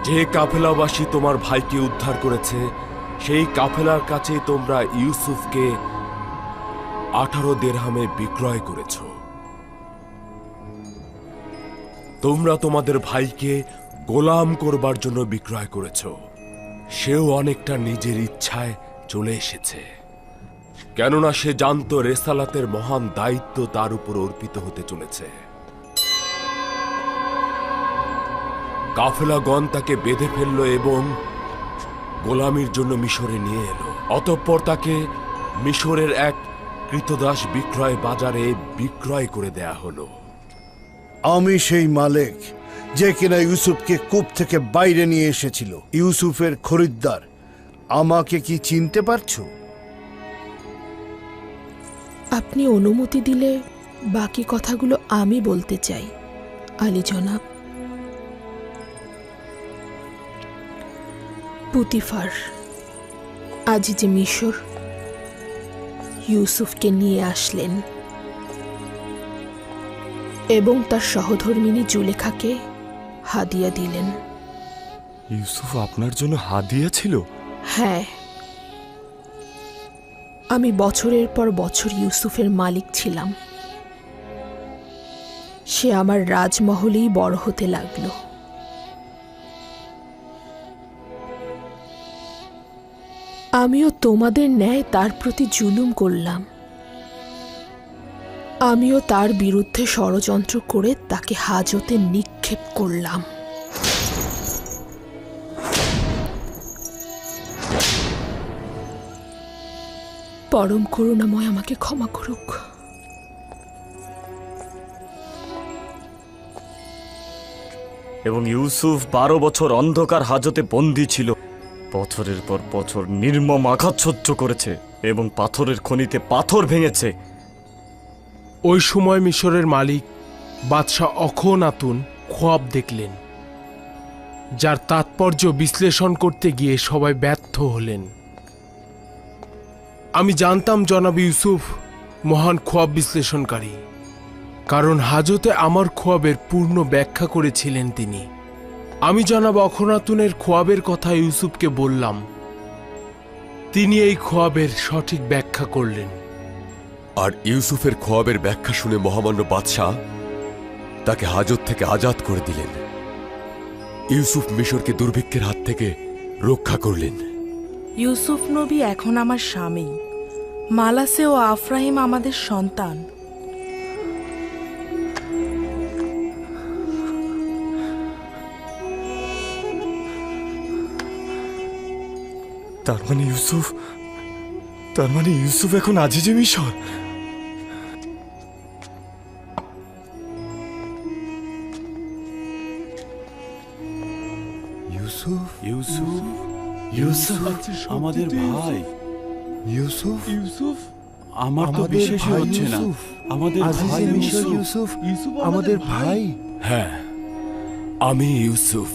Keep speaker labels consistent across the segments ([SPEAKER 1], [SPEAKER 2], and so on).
[SPEAKER 1] যে কাফেলাবাসী তোমার ভাইকে উদ্ধার করেছে সেই কাফেলার কাছে তোমরা ইউসুফকে 18 দিরহামে বিক্রয় করেছ। তোমরা তোমাদের ভাইকে গোলাম করবার জন্য বিক্রয় করেছ। সেও অনেকটা নিজের ইচ্ছায় চলে এসেছে, কেননা সে জানত রেসালাতের মহান দায়িত্ব তার উপর অর্পিত হতে চলেছে। কাফেলাগণ তাকে বেঁধে ফেলল এবং গোলামির জন্য মিশরে নিয়ে এলো। অতঃপর তাকে মিশরের এক কৃতদাস বিক্রয় বাজারে বিক্রয় করে দেয়া হলো।
[SPEAKER 2] আমি সেই মালিক যে কিনা ইউসুফকে কূপ থেকে বাইরে নিয়ে এসেছিল, ইউসুফের খরিদ্দার। আমাকে কি চিনতে পারছো?
[SPEAKER 3] আপনি অনুমতি দিলে বাকি কথাগুলো আমি বলতে চাই, আলী জনাব। পুতিফার আজিজে মিশর ইউসুফকে নিয়ে আসলেন এবং তার সহধর্মিণী জুলেখাকে হাদিয়া দিলেন।
[SPEAKER 4] ইউসুফ আপনার জন্য হাদিয়া ছিল?
[SPEAKER 3] হ্যাঁ, আমি বছরের পর বছর ইউসুফের মালিক ছিলাম। সে আমার রাজমহলেই বড় হতে লাগলো। আমিও তোমাদের ন্যায় তার প্রতি জুলুম করলাম। আমিও তার বিরুদ্ধে ষড়যন্ত্র করে তাকে হাজতে নিক্ষেপ করলাম। পরম করুণাময় আমাকে ক্ষমা করুক।
[SPEAKER 4] এবং ইউসুফ 12 বছর অন্ধকার হাজতে বন্দী ছিল। বছরের পর বছর নির্মম আঘাত সহ্য করেছে এবং পাথরের খনিতে পাথর ভেঙেছে।
[SPEAKER 5] ওই সময় মিশরের মালিক বাদশাহ অখনাতুন খোয়াব দেখলেন, যার তাৎপর্য বিশ্লেষণ করতে গিয়ে সবাই ব্যর্থ হলেন। আমি জানতাম জনাব ইউসুফ মহান খোয়াব বিশ্লেষণকারী, কারণ হাজতে আমার খোয়াবের পূর্ণ ব্যাখ্যা করেছিলেন তিনি। আমি জনাব অখনাতুনের খোয়াবের কথা ইউসুফকে বললাম। তিনি এই খোয়াবের সঠিক ব্যাখ্যা করলেন।
[SPEAKER 1] আর ইউসুফের খোয়াবের ব্যাখ্যা শুনে মহামান্য বাদশাহ তাকে হাজত থেকে আজাদ করে দিলেন। ইউসুফ মিশরকে দুর্ভিক্ষের হাত থেকে রক্ষা করলেন।
[SPEAKER 6] ইউসুফ নবী এখন আমার স্বামী, মালাসে ও আফরাহিম আমাদের সন্তান।
[SPEAKER 4] তার মানে ইউসুফ এখন আজিজে মিশর।
[SPEAKER 7] ইউসুফ ইউসুফ ইউসুফ আমাদের ভাই। ইউসুফ ইউসুফ আমার তো বিশ্বাসই হচ্ছে না। আমাদের ভাই ইউসুফ আমাদের ভাই।
[SPEAKER 1] হ্যাঁ, আমি ইউসুফ,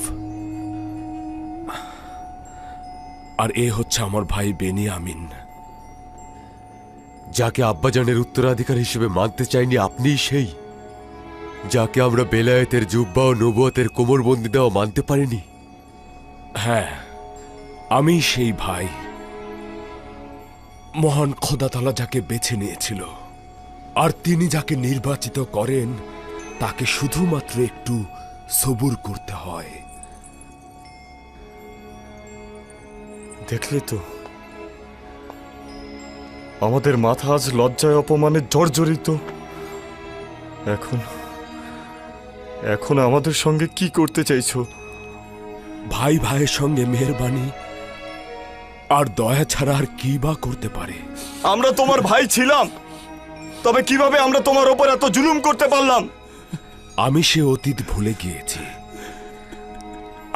[SPEAKER 1] আর এ হচ্ছে আমার ভাই বেনিয়ামিন, যাকে আব্বাজানের উত্তরাধিকার হিসেবে মানতে চাইনি আপনিই সেই, যাকে আমরা বেলায়েতের জুব্বা ও নবুয়তের কোমরবন্দি দেওয়া মানতে পারিনি। হ্যাঁ, আমি সেই ভাই। মহান খোদা তাআলা যাকে বেছে নিয়েছিল, আর তিনি যাকে নির্বাচিত করেন তাকে শুধুমাত্র একটু সবুর করতে হয়।
[SPEAKER 4] দেখলে তো, আমাদের মাথা আজ লজ্জায় অপমানে জর্জরিত। এখন আমাদের সঙ্গে কি করতে চাইছো?
[SPEAKER 1] ভাই ভাইয়ের সঙ্গে মেহেরবানি আর দয়া ছাড়া আর কি বা করতে পারে?
[SPEAKER 4] আমরা তোমার ভাই ছিলাম, তবে কিভাবে আমরা তোমার ওপর এত জুলুম করতে পারলাম?
[SPEAKER 1] আমি সে অতীত ভুলে গিয়েছি।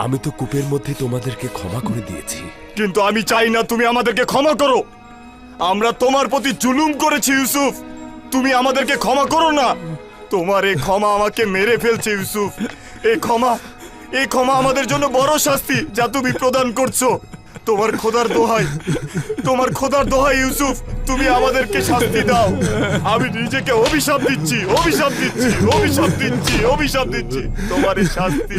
[SPEAKER 1] আমি তো কূপের মধ্যে তোমাদেরকে ক্ষমা করে দিয়েছি।
[SPEAKER 4] কিন্তু আমি চাই না তুমি আমাদেরকে ক্ষমা করো। আমরা তোমার প্রতি জুলুম করেছি ইউসুফ, তুমি আমাদেরকে ক্ষমা করো না। তোমার এই ক্ষমা আমাকে মেরে ফেলছে ইউসুফ। এই ক্ষমা আমাদের জন্য বড় শাস্তি যা তুমি প্রদান করছো। তোমার খোদার দোহাই ইউসুফ, তুমি আমাদেরকে শাস্তি দাও। আমি নিজেকে অভিশাপ দিচ্ছি। তোমার এই শাস্তি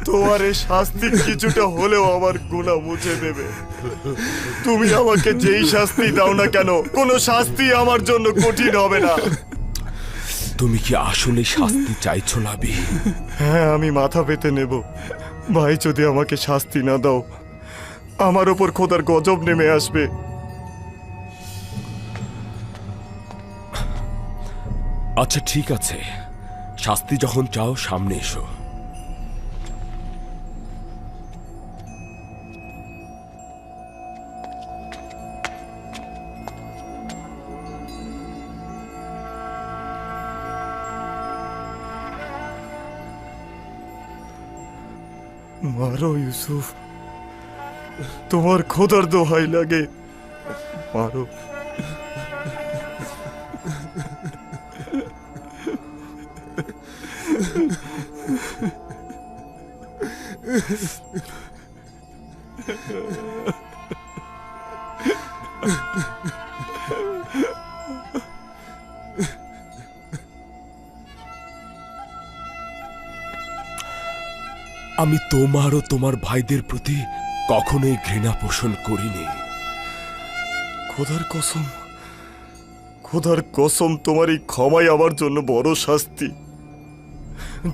[SPEAKER 4] তোমার এই শাস্তি কিছুটা হলেও আমার গুনাহ মুছে দেবে। তুমি আমাকে যেই শাস্তি দাও না কেন, কোনো শাস্তি আমার জন্য কঠিন হবে না।
[SPEAKER 1] তুমি কি আসলে শাস্তি চাইছো লাবি?
[SPEAKER 4] হ্যাঁ, আমি মাথা পেতে নেব। ভাই, যদি আমাকে শাস্তি না দাও, আমার ওপর খোদার গজব নেমে আসবে।
[SPEAKER 1] আচ্ছা ঠিক আছে, শাস্তি যখন চাও সামনে এসো।
[SPEAKER 4] মারো ইউসুফ, তোমার খোদার দোহাই লাগে, মারো।
[SPEAKER 1] আমি তোমার ও তোমার ভাইদের প্রতি কখনোই ঘৃণা পোষণ করিনি।
[SPEAKER 4] খোদার কসম, খোদার কসম, তোমার এই ক্ষমাই আমার জন্য বড় শাস্তি।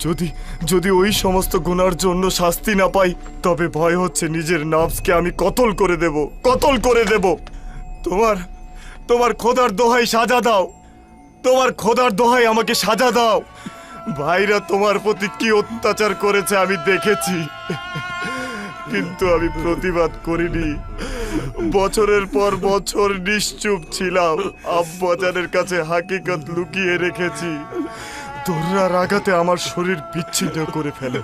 [SPEAKER 4] যদি যদি ওই সমস্ত গুনার জন্য শাস্তি না পাই, তবে ভয় হচ্ছে নিজের নফসকে আমি কতল করে দেব, কতল করে দেব। তোমার তোমার খোদার দোহাই সাজা দাও, তোমার খোদার দোহাই আমাকে সাজা দাও। ভাইরা তোমার প্রতি কি অত্যাচার করেছে আমি দেখেছি, কিন্তু আমি প্রতিবাদ করিনি। বছরের পর বছর নিশ্চুপ ছিলাম, আব্বাজানের কাছে হাকিকত লুকিয়ে রেখেছি। দোররার আঘাতে আমার শরীর বিচ্ছিন্ন করে ফেলে।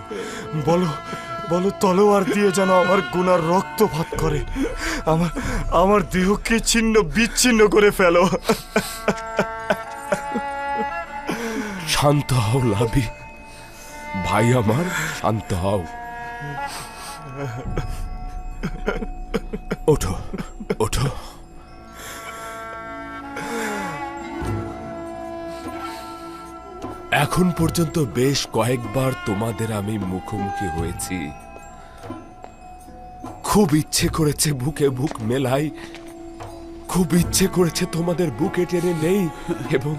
[SPEAKER 4] বলো বলো, তলোয়ার দিয়ে যেন আমার গুনার রক্তপাত করে, আমার দেহকে ছিন্ন বিচ্ছিন্ন করে ফেলো।
[SPEAKER 1] শান্ত হও লাবি, ভাই আমার, শান্ত হও। ওঠো ওঠো। এখন পর্যন্ত বেশ কয়েকবার তোমাদের আমি মুখোমুখি হয়েছি। খুব ইচ্ছে করেছে বুকে বুক মেলাই, খুব ইচ্ছে করেছে তোমাদের বুকে টেনে নেই এবং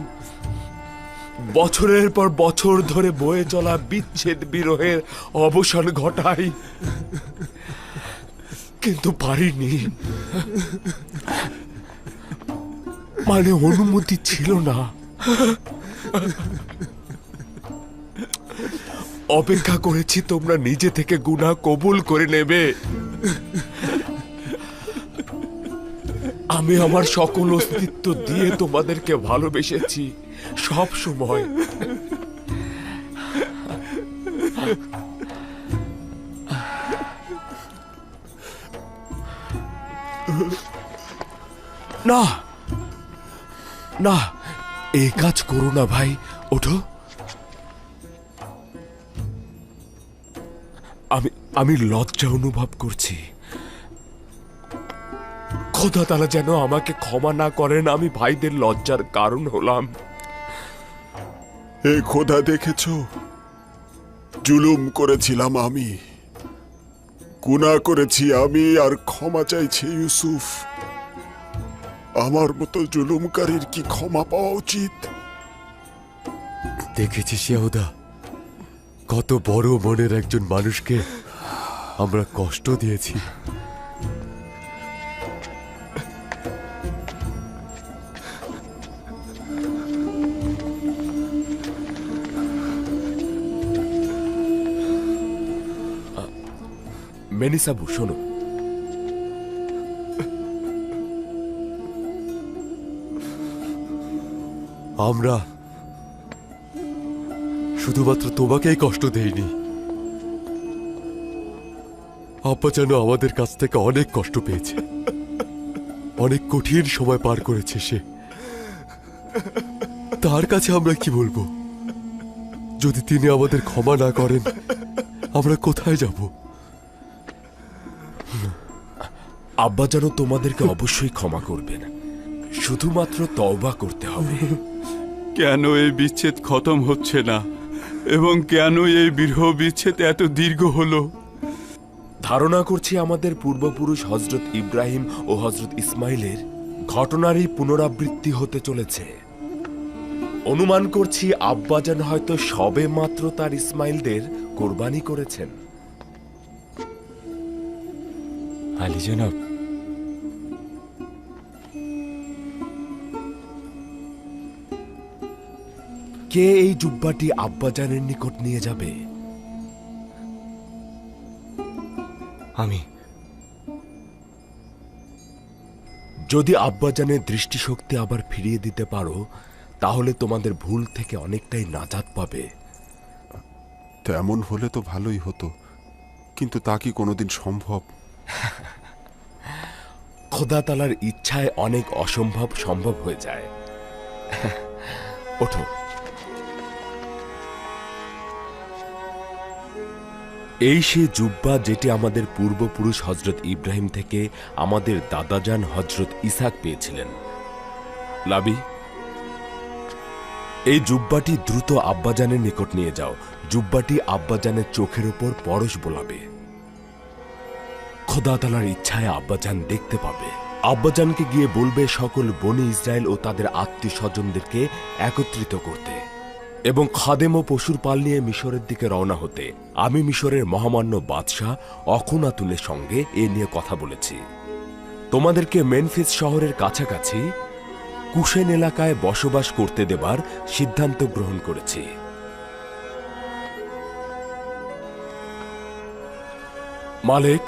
[SPEAKER 1] বছরের পর বছর ধরে বয়ে চলা বিচ্ছেদ বিরহের অবসান ঘটাই, কিন্তু পারিনি। মানে অনুমতি ছিল না। অপেক্ষা করেছি তোমরা নিজে থেকে গুনাহ কবুল করে নেবে। আমি আমার সকল অস্তিত্ব দিয়ে তোমাদেরকে ভালোবেসেছি সব সময়। না না, এই কাজ করো না ভাই, ওঠো। আমি লজ্জা অনুভব করছি। খোদা তাআলা যেন আমাকে ক্ষমা না করেন, আমি ভাইদের লজ্জার কারণ হলাম।
[SPEAKER 8] এ খোদা, দেখেছো, জুলুম করেছিলাম আমি, গুনাহ করেছি আমি, আর ক্ষমা চাইছে ইউসুফ। আমার মতো জুলুমকারীর কি ক্ষমা পাওয়া উচিত?
[SPEAKER 9] দেখেছিস ইয়াহুদা, কত বড় মনের একজন মানুষকে আমরা কষ্ট দিয়েছি।
[SPEAKER 1] মেনিসাবু, শোনো,
[SPEAKER 9] আমরা শুধুমাত্র তোমাকেই কষ্ট দেইনি, আব্বা যেন আমাদের কাছ থেকে অনেক কষ্ট পেয়েছে, অনেক কঠিন সময় পার করেছে সে। তার কাছে আমরা কি বলবো? যদি তিনি আমাদের ক্ষমা না করেন, আমরা কোথায় যাব?
[SPEAKER 1] আব্বা যেন তোমাদেরকে অবশ্যই ক্ষমা করবেন, শুধুমাত্র তওবা করতে হবে।
[SPEAKER 7] কেন এই বিচ্ছেদ খতম হচ্ছে না? এবং কেন এই বিরহ বিচ্ছেদ এত দীর্ঘ হলো?
[SPEAKER 1] ধারণা করছি আমাদের পূর্বপুরুষ হজরত ইব্রাহিম ও হজরত ইসমাইলের ঘটনারই পুনরাবৃত্তি হতে চলেছে। অনুমান করছি আব্বাজান হয়তো সবে মাত্র তার ইসমাইলদের কোরবানি করেছেন।
[SPEAKER 7] আলী জনাব,
[SPEAKER 1] কে এই জুব্বাটি আব্বাজানের নিকট নিয়ে যাবে?
[SPEAKER 4] আমি।
[SPEAKER 1] যদি আব্বাজানের দৃষ্টিশক্তি আবার ফিরিয়ে দিতে পারো তাহলে তোমাদের ভুল থেকে অনেকটাই নাজাত পাবে।
[SPEAKER 8] তেমন হলে তো ভালোই হতো, কিন্তু তা কি কোনোদিন সম্ভব?
[SPEAKER 1] খোদা তাআলার ইচ্ছায় অনেক অসম্ভব সম্ভব হয়ে যায়। ওঠো। এই সে জুব্বা যেটি আমাদের পূর্বপুরুষ হজরত ইব্রাহিম থেকে আমাদের দাদাজান হজরত ইসাক পেয়েছিলেন। লাবি, এই জুব্বাটি দ্রুত আব্বাজানের নিকট নিয়ে যাও। জুব্বাটি আব্বাজানের চোখের উপর পরশ বোলাবে। খোদা তাআলার ইচ্ছায় আব্বাজান দেখতে পাবে। আব্বাজানকে গিয়ে বলবে সকল বনি ইসরায়েল ও তাদের আত্মীয় স্বজনদেরকে একত্রিত করতে এবং খাদেম ও পশুর পাল নিয়ে মিশরের দিকে রওনা হতে। আমি মিশরের মহামান্য বাদশাহ অখুনাতুনের সঙ্গে এ নিয়ে কথা বলেছি। তোমাদেরকে মেনফিস শহরের কাছাকাছি কুশেন এলাকায় বসবাস করতে দেবার সিদ্ধান্ত গ্রহণ করেছি। মালিক,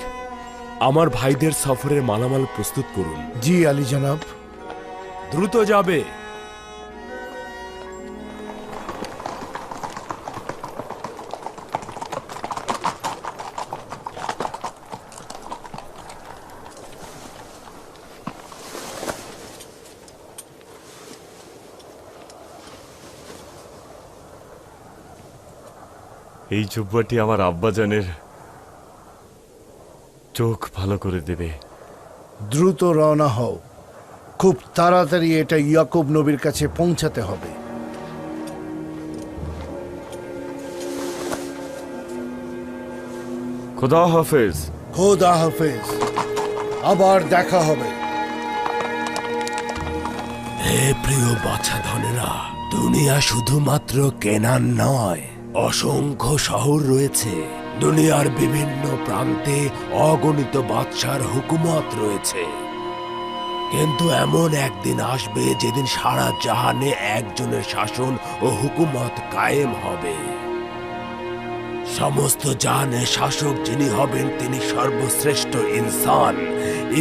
[SPEAKER 1] আমার ভাইদের সফরের মালামাল প্রস্তুত করুন।
[SPEAKER 2] জি আলী জনাব।
[SPEAKER 1] দ্রুত যাবে।
[SPEAKER 4] এই জুব্বাটি আমার আব্বাজানের চোখ ভালো করে দেবে।
[SPEAKER 2] দ্রুত রওনা হও, খুব তাড়াতাড়ি এটা ইয়াকুব নবীর কাছে পৌঁছাতে হবে।
[SPEAKER 4] খোদা হাফেজ।
[SPEAKER 2] খোদা হাফেজ, আবার দেখা হবে।
[SPEAKER 1] হে প্রিয় বাছাধনেরা, দুনিয়া শুধুমাত্র কেনান নয়, অসংখ্য শহর রয়েছে। দুনিয়ার বিভিন্ন প্রান্তে অগণিত বাদশার হুকুমত রয়েছে। কিন্তু এমন একদিন আসবে যেদিন সারা জাহানে একজনের শাসন ও হুকুমত কায়েম হবে। সমস্ত জাহানের শাসক যিনি হবেন তিনি সর্বশ্রেষ্ঠ ইনসান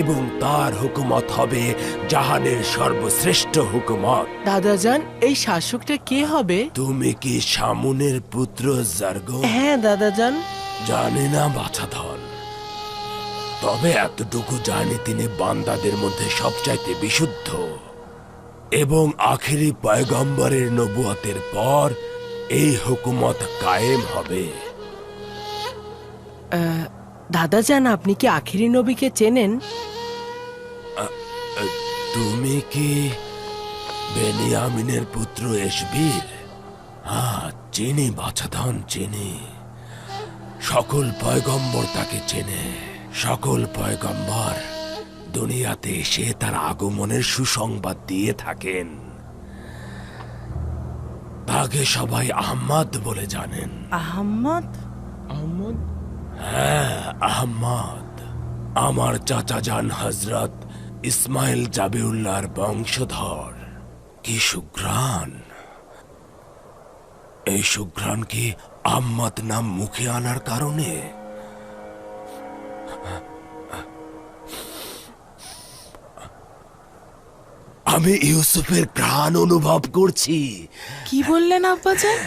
[SPEAKER 1] এবং তার হুকুমত হবে জাহানের সর্বশ্রেষ্ঠ হুকুমত।
[SPEAKER 6] দাদাজান, এই শাসকটা কে হবে?
[SPEAKER 1] তুমি কি শামুনের পুত্র জার্গো?
[SPEAKER 6] হ্যাঁ দাদাজান।
[SPEAKER 1] জানি না বাছাধন, তবে এতটুকু জানি তিনি বান্দাদের মধ্যে সবচাইতে বিশুদ্ধ এবং আখেরি পয়গম্বরের নবুয়তের পর এই হুকুমত কায়েম হবে।
[SPEAKER 6] দাদাজান, আপনি কি আখিরি নবীকে চেনেন?
[SPEAKER 1] তুমি কি বেনিয়ামিনের পুত্র এসবির? হ্যাঁ, চিনি বাছাধন, চিনি। সকল পয়গম্বর তাকে চেনে। সকল পয়গম্বর দুনিয়াতে এসে তার আগমনের সুসংবাদ দিয়ে থাকেন। তাকে সবাই আহমদ বলে জানেন।
[SPEAKER 6] আহম্মদ?
[SPEAKER 5] আহমদ?
[SPEAKER 1] হ্যাঁ, আহমদ। আমার চাচা জান হজরত ইসমাইল জাবিউল্লাহর বংশধর। কি সুঘ্রাণ! এই সুঘ্রাণ কি আহমদ নাম মুখে আনার কারণে? আমি ইউসুফের ঘ্রাণ অনুভব করছি।
[SPEAKER 6] কি বললেন আব্বাজান?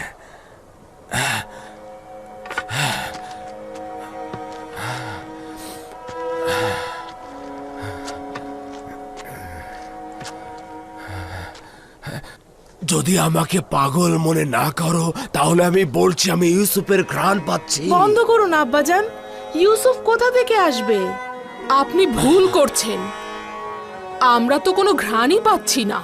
[SPEAKER 1] যদি আমাকে পাগল মনে না করো তাহলে আমি বলছি আমি ইউসুফের ঘ্রাণ পাচ্ছি।
[SPEAKER 6] বন্ধ করুন আব্বাজান, ইউসুফ কোথা থেকে আসবে?
[SPEAKER 3] আপনি ভুল করছেন, আমরা তো কোনো ঘ্রাণই পাচ্ছি না।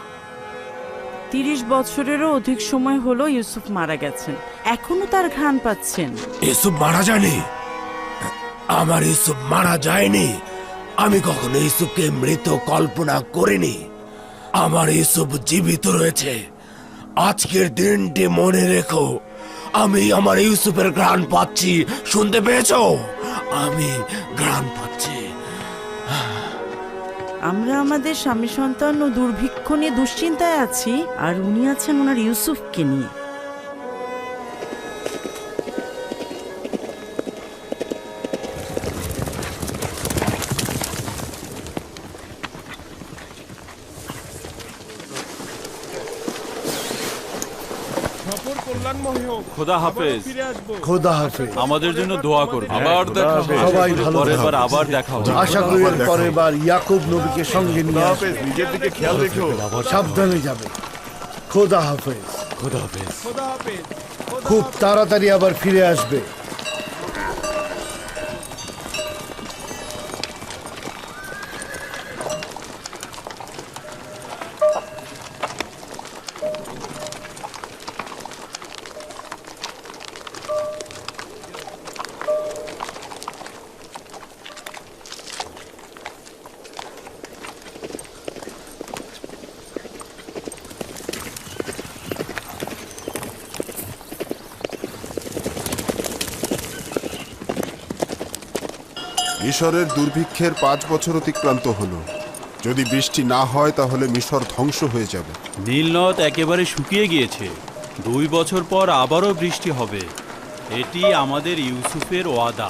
[SPEAKER 10] 30 বছরেরও অধিক সময় হলো ইউসুফ মারা গেছেন, এখনো তার ঘ্রাণ পাচ্ছেন।
[SPEAKER 1] ইউসুফ মারা যায়নি, আমার ইউসুফ মারা যায়নি। আমি কখনো ইউসুফকে মৃত কল্পনা করিনি। আমার ইউসুফ জীবিত রয়েছে। আজকের দিনটি মনে রেখো, আমি আমার ইউসুফের ঘ্রাণ পাচ্ছি। শুনতে পেয়েছো? আমি ঘ্রাণ পাচ্ছি।
[SPEAKER 10] আমরা আমাদের স্বামী সন্তান ও দুর্ভিক্ষ নিয়ে দুশ্চিন্তায় আছি, আর উনি আছেন ওনার ইউসুফকে নিয়ে।
[SPEAKER 7] খোদা হাফেজ।
[SPEAKER 2] খোদা হাফেজ।
[SPEAKER 7] আমাদের জন্য দোয়া করবে। আবার দেখা হবে।
[SPEAKER 2] সবাই ভালো
[SPEAKER 7] পরের বার
[SPEAKER 2] থাকবেন।
[SPEAKER 7] আবার দেখা হবে।
[SPEAKER 2] আশা করি এর পরের বার ইয়াকুব নবীকে সঙ্গে নিয়ে আসবে।
[SPEAKER 4] নিজের দিকে খেয়াল রেখো।
[SPEAKER 2] সাবধানে যাবে। খোদা হাফেজ।
[SPEAKER 9] খোদা হাফেজ।
[SPEAKER 2] খুব তাড়াতাড়ি আবার ফিরে আসবে।
[SPEAKER 8] মিশরের দুর্ভিক্ষের 5 বছর অতিক্রান্ত হলো। যদি বৃষ্টি না হয় তাহলে মিশর ধ্বংস হয়ে যাবে।
[SPEAKER 7] নীল নদ একেবারে শুকিয়ে গিয়েছে। 2 বছর পর আবারও বৃষ্টি হবে। এটি আমাদের ইউসুফের ওয়াদা।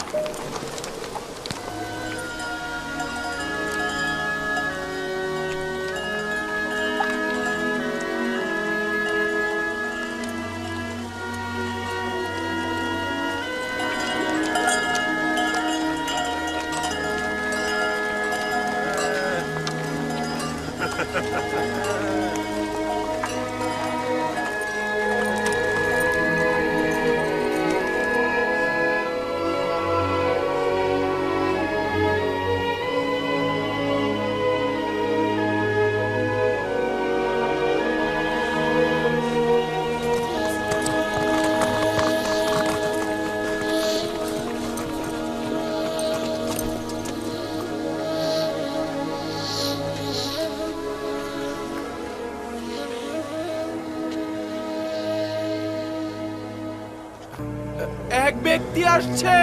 [SPEAKER 5] এক ব্যক্তি আসছে।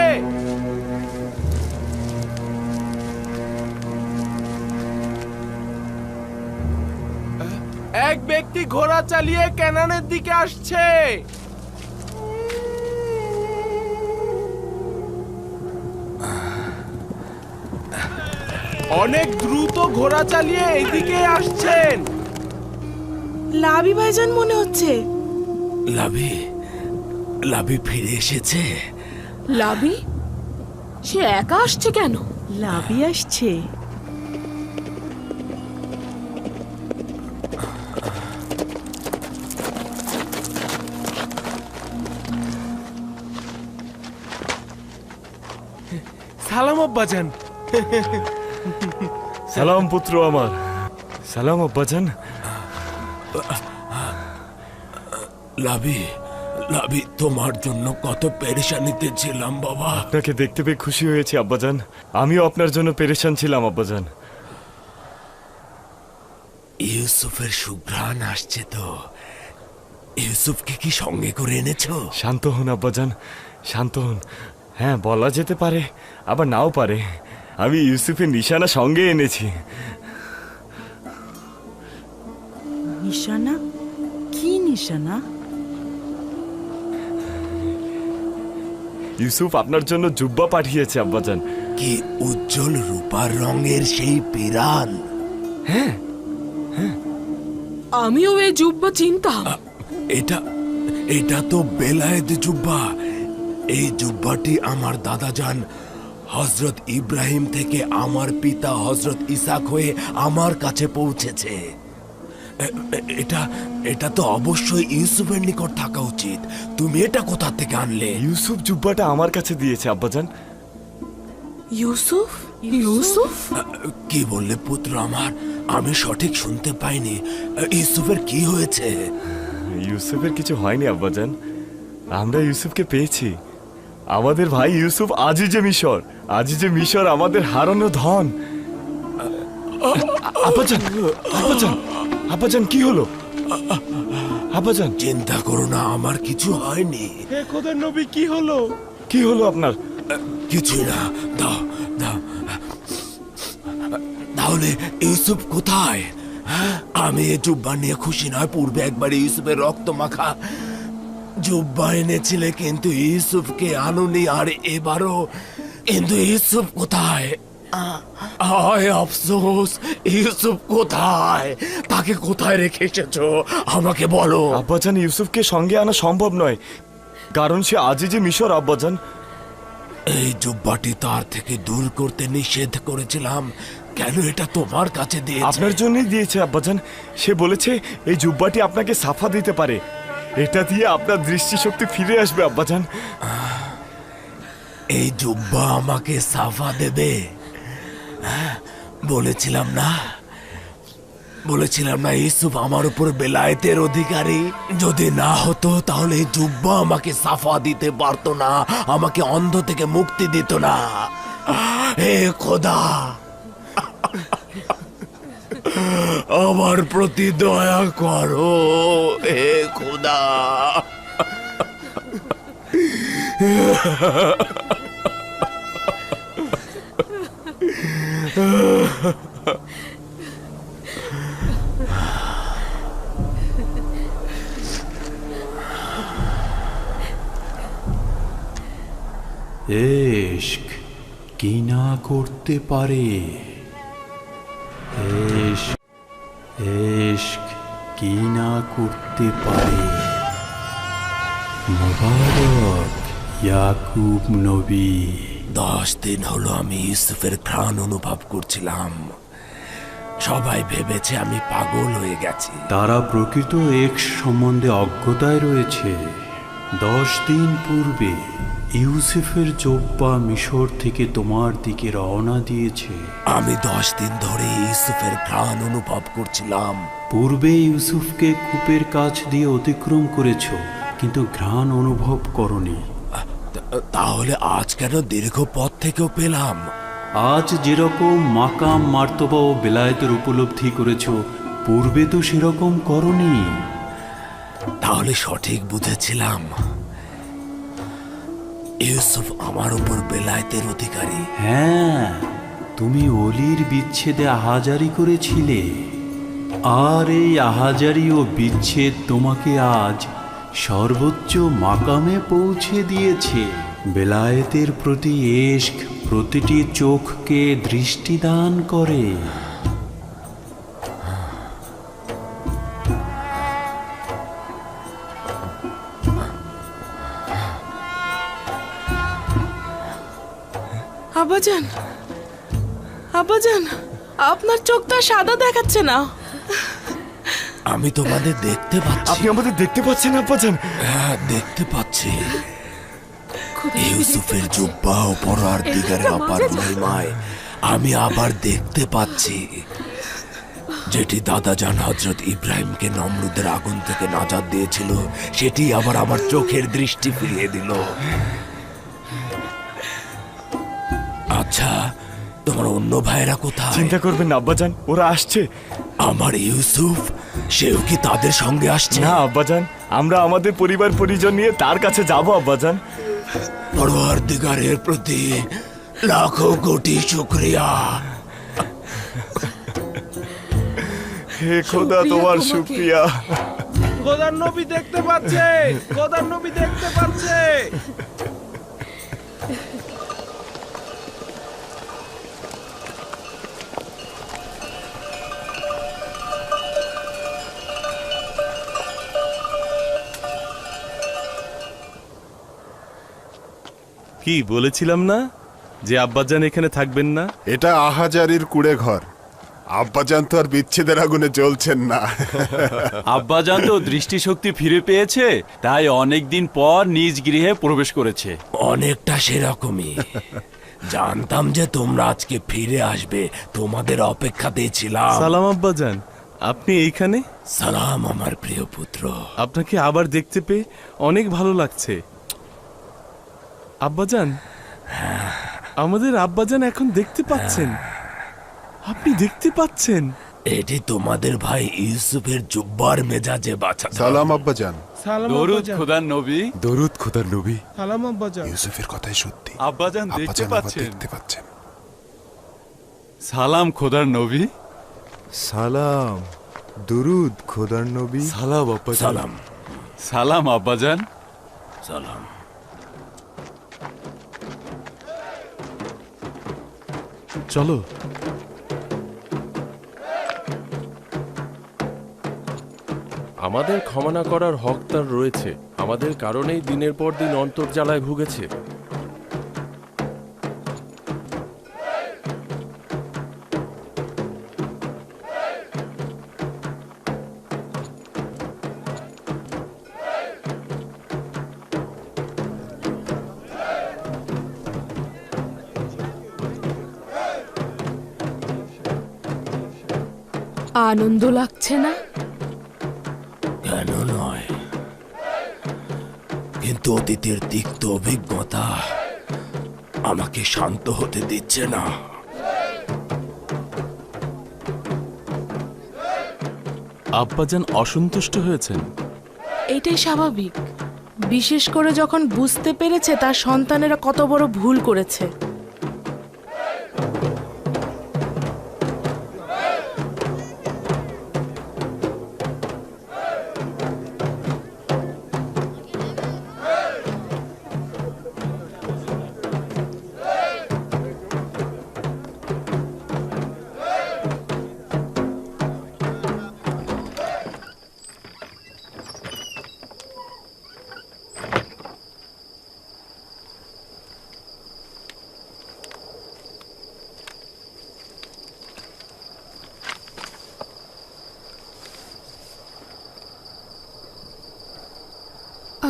[SPEAKER 5] এক ব্যক্তি ঘোড়া চালিয়ে ক্যানানের দিকে আসছে। অনেক দ্রুত ঘোড়া চালিয়ে এইদিকে আসছেন।
[SPEAKER 6] লাবি ভাইজান মনে হচ্ছে।
[SPEAKER 1] লাভি, লাভি ফিরে এসেছে।
[SPEAKER 3] লাবি? সে একা আসছে কেন?
[SPEAKER 10] লাবি আসছে।
[SPEAKER 5] সালাম আব্বাজান।
[SPEAKER 4] সালাম পুত্র আমার। সালাম আব্বাজান।
[SPEAKER 1] লাভি, লাভি, তোমার জন্য কত পেরেশানিতে ছিলাম বাবা।
[SPEAKER 4] আপনাকে দেখতে পেয়ে খুশি হয়েছি আব্বাজান। আমিও আপনার জন্য পেরেশান ছিলাম আব্বাজান।
[SPEAKER 1] ইউসুফের সুঘ্রাণ আসছে তো। ইউসুফকে কি সঙ্গে করে এনেছো?
[SPEAKER 4] শান্ত হন আব্বাজান, শান্ত হন। হ্যাঁ, বলা যেতে পারে, আবার নাও পারে। আমি ইউসুফের নিশানা সঙ্গে এনেছি।
[SPEAKER 10] নিশানা? কি নিশানা?
[SPEAKER 4] ইউসুফ আপনার জন্য জুব্বা পাঠিয়েছে আব্বাজান।
[SPEAKER 1] কি উজ্জ্বল রূপার রঙের সেই পেরান!
[SPEAKER 4] হ্যাঁ,
[SPEAKER 3] আমিও এই জুব্বা চিনতাম।
[SPEAKER 1] এটা এটা তো বেলায়েত জুব্বা। এই জুব্বাটি আমার দাদাজান হযরত ইব্রাহিম থেকে আমার পিতা হযরত ইসাক হয়ে আমার কাছে পৌঁছেছে। এটা এটা তো অবশ্যই ইউসুফের নিকট থাকা উচিত। তুমি এটা কোথা থেকে আনলে?
[SPEAKER 4] ইউসুফ জুব্বাটা আমার কাছে দিয়েছে আব্বাজান।
[SPEAKER 6] ইউসুফ?
[SPEAKER 3] ইউসুফ?
[SPEAKER 1] কি বললে পুত্র আমার? আমি সঠিক শুনতে পাইনি। ইউসুফের কি হয়েছে?
[SPEAKER 4] ইউসুফের কিছু হয়নি আব্বাজান, আমরা ইউসুফকে পেয়েছি। আমাদের ভাই ইউসুফ আজিজে মিশর, আজিজে মিশর আমাদের হারানো ধন। আব্বাজান, আব্বাজান, আব্বাজান কি হলো? আব্বাজান
[SPEAKER 1] চিন্তা করো না, আমার কিছু হয়নি।
[SPEAKER 5] হে খোদার নবী, কি হলো?
[SPEAKER 4] কি হলো আপনার?
[SPEAKER 1] কিছুই না। দাও দাও। তাহলে ইউসুফ কোথায়? আমি এই জুব্বা নিয়ে খুশি নয়। পূর্বে একবার ইউসুফের রক্ত মাখা জুব্বা এনেছিলে, কিন্তু ইউসুফকে আনুনি। আর এবারও, কিন্তু ইউসুফ কোথায়? আয় আফসোস, ইউসুফ কোথায়? তাকে কোথায় রেখে এসেছো আমাকে বলো।
[SPEAKER 4] আব্বাজান, ইউসুফকে সঙ্গে আনা সম্ভব নয়, কারণ সে আজিজে মিশর। আব্বাজান,
[SPEAKER 1] এই জুব্বাটি তার থেকে দূর করতে নিষেধ করেছিলাম। কেন এটা তোমার কাছে দিয়েছে?
[SPEAKER 4] আপনার জন্যই দিয়েছে আব্বাজান। সে বলেছে এই জুব্বাটি আপনাকে সাফা দিতে পারে, এটা দিয়ে আপনার দৃষ্টিশক্তি ফিরে আসবে। আব্বাজান,
[SPEAKER 1] এই জুব্বা আমাকে সাফা দেবে? বলেছিলাম না, বলেছিলাম না ইউসুফ আমার উপর বেলায়েতের অধিকারী? যদি না হতো তাহলে এই জুব্বা আমাকে সাফা দিতে পারতো না, আমাকে অন্ধ থেকে মুক্তি দিত না। হে খোদা, আমার প্রতি দয়া করো। হে খোদা।
[SPEAKER 7] ইশক কি না করতে পারে, ইশক ইশক কি না করতে পারে। মোবারক ইয়াকুব নবী।
[SPEAKER 1] 10 দিন হলো আমি ইউসুফের ঘ্রাণ অনুভব করছিলাম। সবাই ভেবেছে আমি পাগল হয়ে গেছি।
[SPEAKER 7] তারা প্রকৃত এক্স সম্বন্ধে অজ্ঞতায় রয়েছে। 10 দিন পূর্বে ইউসুফের জোব্বা মিশর থেকে তোমার দিকে রওনা দিয়েছে।
[SPEAKER 1] আমি 10 দিন ধরে ইউসুফের ঘ্রাণ অনুভব করছিলাম।
[SPEAKER 7] পূর্বে ইউসুফকে কূপের কাছ দিয়ে অতিক্রম করেছ, কিন্তু ঘ্রাণ অনুভব করনি।
[SPEAKER 1] তাহলে আজ কেন দীর্ঘ পথ থেকেও পেলাম?
[SPEAKER 7] আজ যেরকম মাকাম মার্তবা ও বেলায়েতের উপলব্ধি করেছ, পূর্বে তো সেরকম করনি।
[SPEAKER 1] তাহলে সঠিক বুঝেছিলাম, ইউসুফ আমার উপর বেলায়েতের অধিকারী।
[SPEAKER 7] হ্যাঁ, তুমি অলির বিচ্ছেদে আহাজারি করেছিলে, আর এই আহাজারি ও বিচ্ছেদ তোমাকে আজ সর্বোচ্চ মাকামে পৌঁছে দিয়েছে। বেলায়েতের প্রতি ইশক প্রতিটি চোখকে দৃষ্টিদান করে।
[SPEAKER 6] আব্বাজান, আব্বাজান, আপনার চোখটা সাদা দেখাচ্ছে না।
[SPEAKER 1] আমি তোমাদের দেখতে পাচ্ছি।
[SPEAKER 4] আপনি আমাদের দেখতে পাচ্ছেন আব্বাজান?
[SPEAKER 1] হ্যাঁ, দেখতে পাচ্ছি। ইউসুফের জুব্বা ও পরার দিগারের অপার মহিমায় আমি আবার দেখতে পাচ্ছি, যেটি দাদাজান হযরত ইব্রাহিমকে নমরুদের আগুন থেকে নাজাত দিয়েছিল, সেটি আবার আমার চোখের দৃষ্টি ফিরিয়ে দিল। আচ্ছা, তোমার অন্য ভাইরা কোথায়?
[SPEAKER 4] চিন্তা করবেন না আব্বাজান, ওরা আসছে।
[SPEAKER 1] আমার ইউসুফ, সেও কি তাদের সঙ্গে আসছে?
[SPEAKER 4] না আব্বাজান, আমরা আমাদের পরিবার পরিজন নিয়ে তার কাছে যাব আব্বাজান।
[SPEAKER 1] পরওয়ারদিগারের প্রতি লাখো কোটি শুকরিয়া।
[SPEAKER 4] হে খোদা, তোমার শুকরিয়া।
[SPEAKER 5] খোদার নবী দেখতে পাচ্ছে, খোদার নবী দেখতে পাচ্ছে।
[SPEAKER 11] কি বলেছিলাম না যে আব্বাজান এখানে থাকবেন না?
[SPEAKER 8] এটা আহাজারির কুড়ে ঘর। আব্বাজান তো আর বিচ্ছেদের আগুনে জ্বলছেন না।
[SPEAKER 7] আব্বাজান তো দৃষ্টিশক্তি ফিরে পেয়েছে, তাই অনেক দিন পর নিজ গৃহে প্রবেশ করেছে।
[SPEAKER 1] অনেকটা সেরকমই। জানতাম যে তোমরা আজকে ফিরে আসবে, তোমাদের অপেক্ষাতেই ছিলাম।
[SPEAKER 11] সালাম আব্বাজান, আপনি এইখানে?
[SPEAKER 1] সালাম আমার প্রিয় পুত্র।
[SPEAKER 11] আপনাকে আবার দেখতে পেয়ে অনেক ভালো লাগছে। আব্বাজান, আমাদের আব্বাজান এখন দেখতে পাচ্ছেন। আপনি দেখতে পাচ্ছেন?
[SPEAKER 1] এটি তোমাদের ভাই ইউসুফের জুব্বার মেজাজে বাঁচা।
[SPEAKER 8] সালাম আব্বাজান।
[SPEAKER 5] সালাম
[SPEAKER 12] দরুদ
[SPEAKER 5] আব্বাজান।
[SPEAKER 12] খোদার নবী।
[SPEAKER 9] দরুদ খোদার নবী।
[SPEAKER 5] সালাম আব্বাজান।
[SPEAKER 8] ইউসুফের কথাই সত্যি।
[SPEAKER 12] আব্বাজান দেখতে পাচ্ছেন?
[SPEAKER 8] দেখতে পাচ্ছেন।
[SPEAKER 12] সালাম খোদার নবী।
[SPEAKER 13] সালাম, দুরুদ খোদার নবী।
[SPEAKER 9] সালাম আব্বাজান।
[SPEAKER 1] সালাম।
[SPEAKER 12] সালাম আব্বাজান।
[SPEAKER 1] সালাম।
[SPEAKER 11] চলো।
[SPEAKER 5] আমাদের ক্ষমা না করার হক তার রয়েছে। আমাদের কারণেই দিনের পর দিন অন্তর্জালায় ভুগেছে।
[SPEAKER 3] আনন্দ লাগছে না?
[SPEAKER 1] কেন নয়, কিন্তু অতীতের তিক্ত অভিজ্ঞতা আমাকে শান্ত হতে দিচ্ছে না।
[SPEAKER 11] আব্বাজান অসন্তুষ্ট হয়েছেন।
[SPEAKER 6] এটাই স্বাভাবিক, বিশেষ করে যখন বুঝতে পেরেছে তার সন্তানেরা কত বড় ভুল করেছে।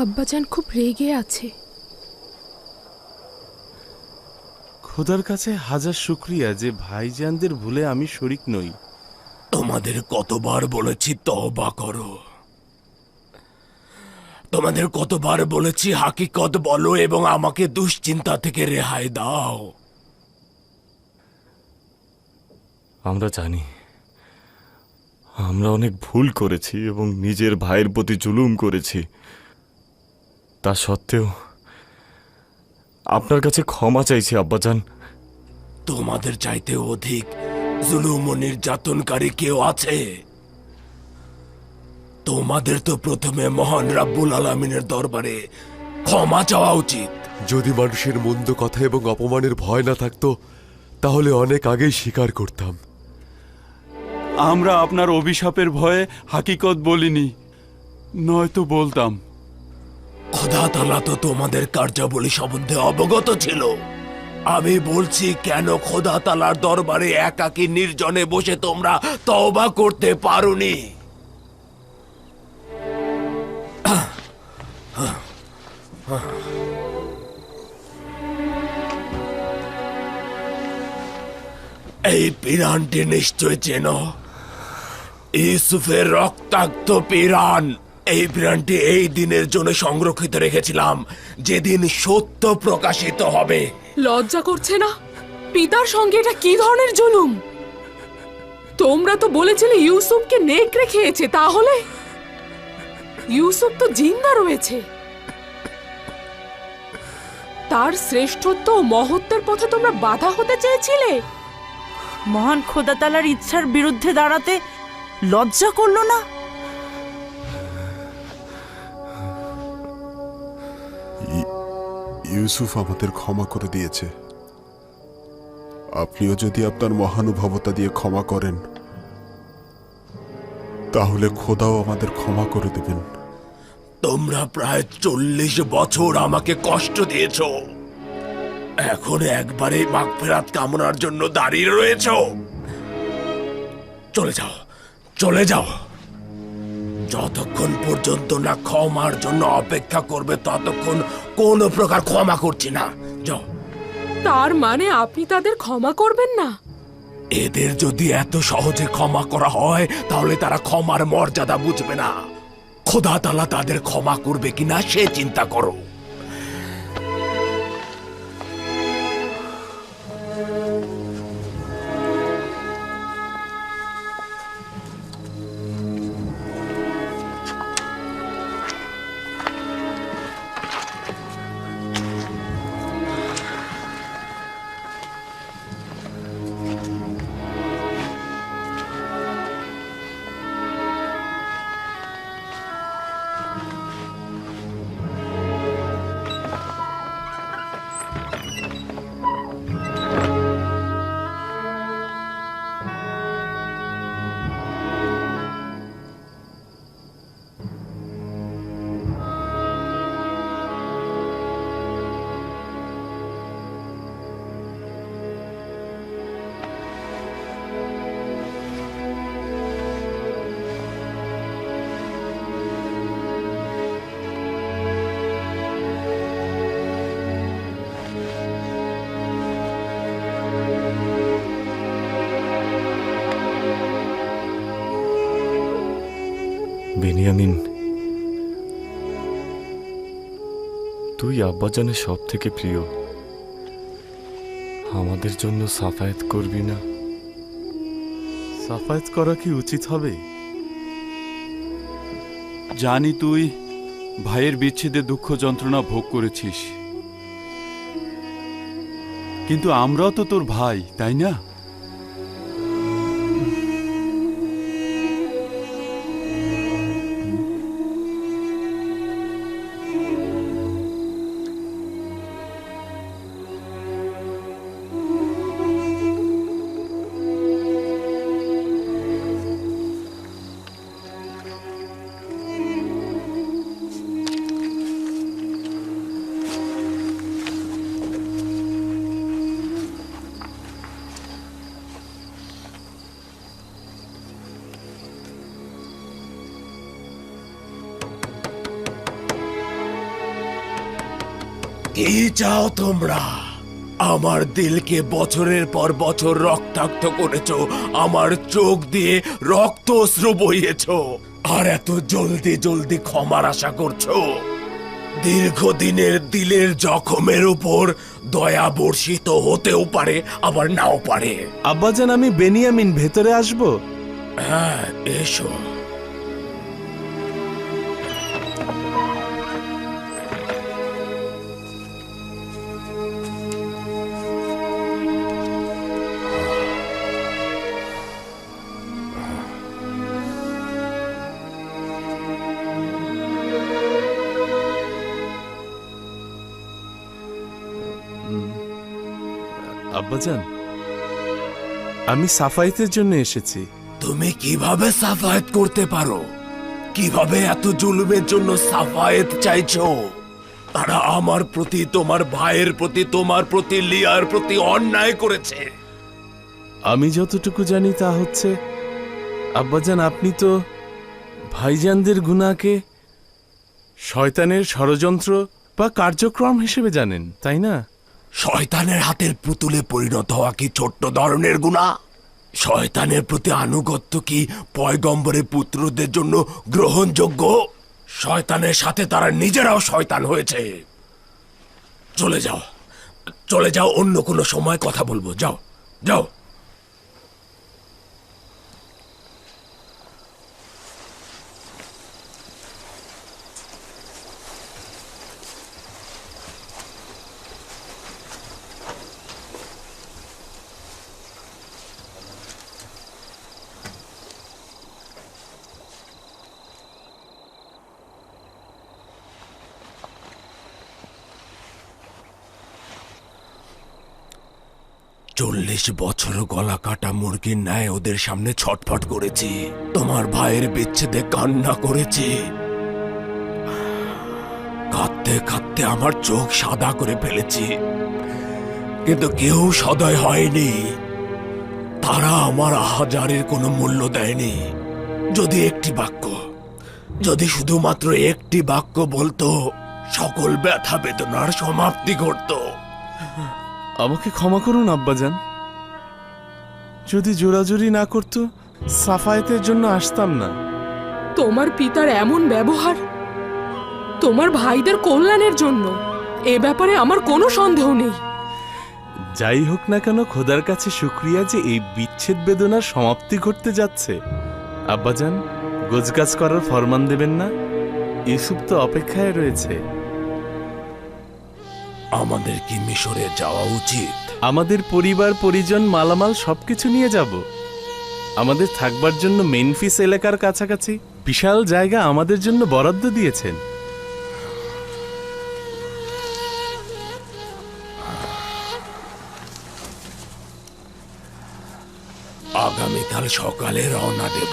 [SPEAKER 3] আব্বাজান খুব রেগে আছে।
[SPEAKER 11] খোদার কাছে হাজার শুকরিয়া যে ভাইজানদের ভুলে আমি শরিক নই।
[SPEAKER 1] তোমাদের কতবার বলেছি তওবা করো, তোমাদের কতবার বলেছি হাকিকত বলো এবং আমাকে দুশ্চিন্তা থেকে রেহাই দাও।
[SPEAKER 4] আমরা জানি আমরা অনেক ভুল করেছি এবং নিজের ভাইয়ের প্রতি জুলুম করেছি। তা সত্ত্বেও আপনার কাছে ক্ষমা চাইছি আব্বাজান।
[SPEAKER 1] তোমাদের চাইতে অধিক জুলুম ও নির্যাতনকারী কেউ আছে? তোমাদের তো প্রথমে মহান রাব্বুল আলামিনের দরবারে ক্ষমা চাওয়া উচিত।
[SPEAKER 9] যদি মানুষের মন্দ কথা এবং অপমানের ভয় না থাকতো তাহলে অনেক আগেই স্বীকার করতাম।
[SPEAKER 12] আমরা আপনার অভিশাপের ভয়ে হাকিকত বলিনি, নয়তো বলতাম।
[SPEAKER 1] খোদা তাআলা তো তোমাদের কার্যাবলী সম্বন্ধে অবগত ছিল। আমি বলছি, কেন খোদা তাআলার দরবারে একাকী নির্জনে বসে তোমরা তওবা করতে পারোনি? এই পিরানটি নিশ্চয় চেনো, ইউসুফের রক্তাক্ত পিরান। এই পিরানটি এই দিনের জন্য সংরক্ষিত রেখেছিলাম, যেদিন সত্য প্রকাশিত হবে।
[SPEAKER 3] লজ্জা করছে না? পিতার সঙ্গে এটা কি ধরনের জুলুম? তোমরা তো বলেছিলে ইউসুফকে নেকড়ে খেয়েছে, তাহলে ইউসুফ তো জিন্দা রয়েছে। তার শ্রেষ্ঠত্ব ও মহত্বের পথে তোমরা বাধা হতে চেয়েছিলে।
[SPEAKER 10] মহান খোদা তাআলার ইচ্ছার বিরুদ্ধে দাঁড়াতে লজ্জা করলো না?
[SPEAKER 8] ইউসুফ আমাদের ক্ষমা করে দিয়েছে। আপনিও যদি আপনার মহানুভবতা দিয়ে ক্ষমা করেন তাহলে খোদাও আমাদের ক্ষমা করে দেবেন।
[SPEAKER 1] তোমরা প্রায় 40 বছর আমাকে কষ্ট দিয়েছ, এখন একবারে মাগফিরাত কামনার জন্য দাঁড়িয়ে রয়েছ। চলে যাও, চলে যাও। যতক্ষণ পর্যন্ত না ক্ষমার জন্য অপেক্ষা করবে ততক্ষণ কোনো প্রকার ক্ষমা করছি না। যাও,
[SPEAKER 3] তার মানে আপনি তাদের ক্ষমা করবেন না?
[SPEAKER 1] এদের যদি এত সহজে ক্ষমা করা হয় তাহলে তারা ক্ষমার মর্যাদা বুঝবে না। খোদা তাআলা তাদের ক্ষমা করবে কিনা সে চিন্তা করো।
[SPEAKER 4] বেনিয়ামিন, তুই আব্বাজানের সব থেকে প্রিয়। আমাদের জন্য সাফায়াত করবি না?
[SPEAKER 11] সাফায়াত করা কি উচিত হবে?
[SPEAKER 12] জানি তুই ভাইয়ের বিচ্ছেদে দুঃখ যন্ত্রণা ভোগ করেছিস, কিন্তু আমরাও তো তোর ভাই, তাই না?
[SPEAKER 1] কি চাও তোমরা? আমার দিলকে বছরের পর বছর রক্তাক্ত করেছো, আমার চোখ দিয়ে রক্ত অশ্রু বইয়েছো, আর এত জলদি জলদি ক্ষমার আশা করছো? দীর্ঘদিনের দিলের জখমের উপর দয়া বর্ষিত হতেও পারে, আবার নাও পারে।
[SPEAKER 11] আব্বাজান, আমি বেনিয়ামিন, ভেতরে আসবো?
[SPEAKER 1] হ্যাঁ, এসো।
[SPEAKER 11] আব্বাজান, আমি সাফায়েতের জন্য এসেছি।
[SPEAKER 1] তুমি কিভাবে সাফায়েত করতে পারো? কিভাবে এত জুলুমের জন্য সাফায়েত চাইছো? তারা আমার প্রতি, তোমার ভাইয়ের প্রতি, তোমার প্রতি, লিয়ার প্রতি অন্যায় করেছে।
[SPEAKER 11] আমি যতটুকু জানি তা হচ্ছে, আব্বাজান, আপনি তো ভাইজানদের গুনাহকে শয়তানের ষড়যন্ত্র বা কার্যক্রম হিসেবে জানেন, তাই না?
[SPEAKER 1] শয়তানের হাতের পুতুলে পরিণত হওয়া কি ছোট্ট ধরনের গুনাহ? শয়তানের প্রতি আনুগত্য কি পয়গম্বরের পুত্রদের জন্য গ্রহণযোগ্য? শয়তানের সাথে তারা নিজেরাও শয়তান হয়েছে। চলে যাও, চলে যাও, অন্য কোনো সময় কথা বলবো। যাও, যাও। চল্লিশ বছর গলা কাটা মুরগির ন্যায় ওদের সামনে ছটফট করেছি, তোমার ভাইয়ের বিচ্ছেদে কান্না করেছি, কাঁদতে কাঁদতে আমার চোখ সাদা করে ফেলেছি, কিন্তু কেউ সদয় হয়নি। তারা আমার আহাজারের কোনো মূল্য দেয়নি। যদি একটি বাক্য, যদি শুধুমাত্র একটি বাক্য বলতো, সকল ব্যথা বেদনার সমাপ্তি ঘটতো।
[SPEAKER 11] আমাকে ক্ষমা করুন আব্বাজান। যদি জোরাজুরি না করতো সাফায়েতের জন্য আসতাম না।
[SPEAKER 3] তোমার পিতার এমন ব্যবহার তোমার ভাইদের কল্যাণের জন্য, এ ব্যাপারে আমার কোনো সন্দেহ নেই।
[SPEAKER 11] যাই হোক না কেন, খোদার কাছে শুক্রিয়া যে এই বিচ্ছেদ বেদনার সমাপ্তি ঘটতে যাচ্ছে। আব্বাজান, গোছগাছ করার ফরমান দেবেন না? ইউসুফ তো অপেক্ষায় রয়েছে।
[SPEAKER 1] আমাদের কি মিশরে যাওয়া উচিত?
[SPEAKER 11] আমাদের পরিবার পরিজন মালামাল সবকিছু নিয়ে যাব। আমাদের থাকবার জন্য মেনফিস এলাকার কাছাকাছি বিশাল জায়গা আমাদের জন্য বরাদ্দ দিয়েছেন।
[SPEAKER 1] আগামীকাল সকালে রওনা দেব।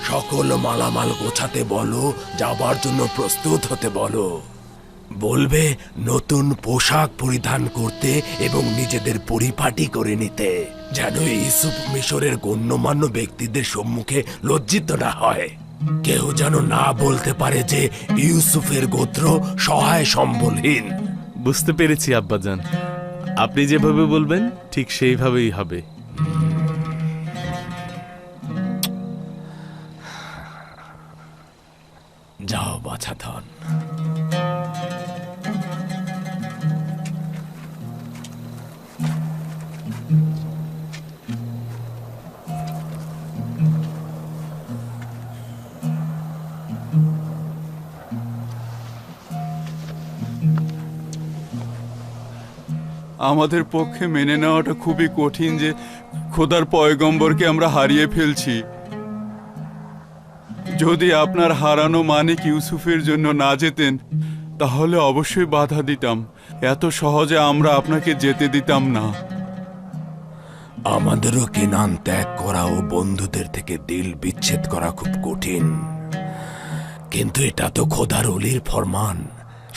[SPEAKER 1] সকল মালামাল গোছাতে বলো, যাবার জন্য প্রস্তুত হতে বলো। বলবে নতুন পোশাক পরিধান করতে এবং নিজেদের পরিপাটি করে নিতে, যেন ইউসুফ মিশরের গণ্যমান্য ব্যক্তিদের সম্মুখে লজ্জিত না হয়। কেউ যেন না বলতে পারে যে ইউসুফের গোত্র সহায় সম্বলহীন।
[SPEAKER 11] বুঝতে পেরেছি আব্বাজান, আপনি যেভাবে বলবেন ঠিক সেইভাবেই হবে।
[SPEAKER 1] যাও বাছাধন।
[SPEAKER 12] আমাদের পক্ষে মেনে নেওয়াটা খুবই কঠিন যে খোদার পয়গম্বরকে আমরা হারিয়ে ফেলছি। যদি আপনার হারানো মানিক ইউসুফের জন্য না যেতেন তাহলে অবশ্যই বাধা দিতাম। এত সহজে আমরা আপনাকে যেতে দিতাম না।
[SPEAKER 1] আমাদেরও কেনান ত্যাগ করা ও বন্ধুদের থেকে দিল বিচ্ছেদ করা খুব কঠিন, কিন্তু এটা তো খোদার ওলির ফরমান,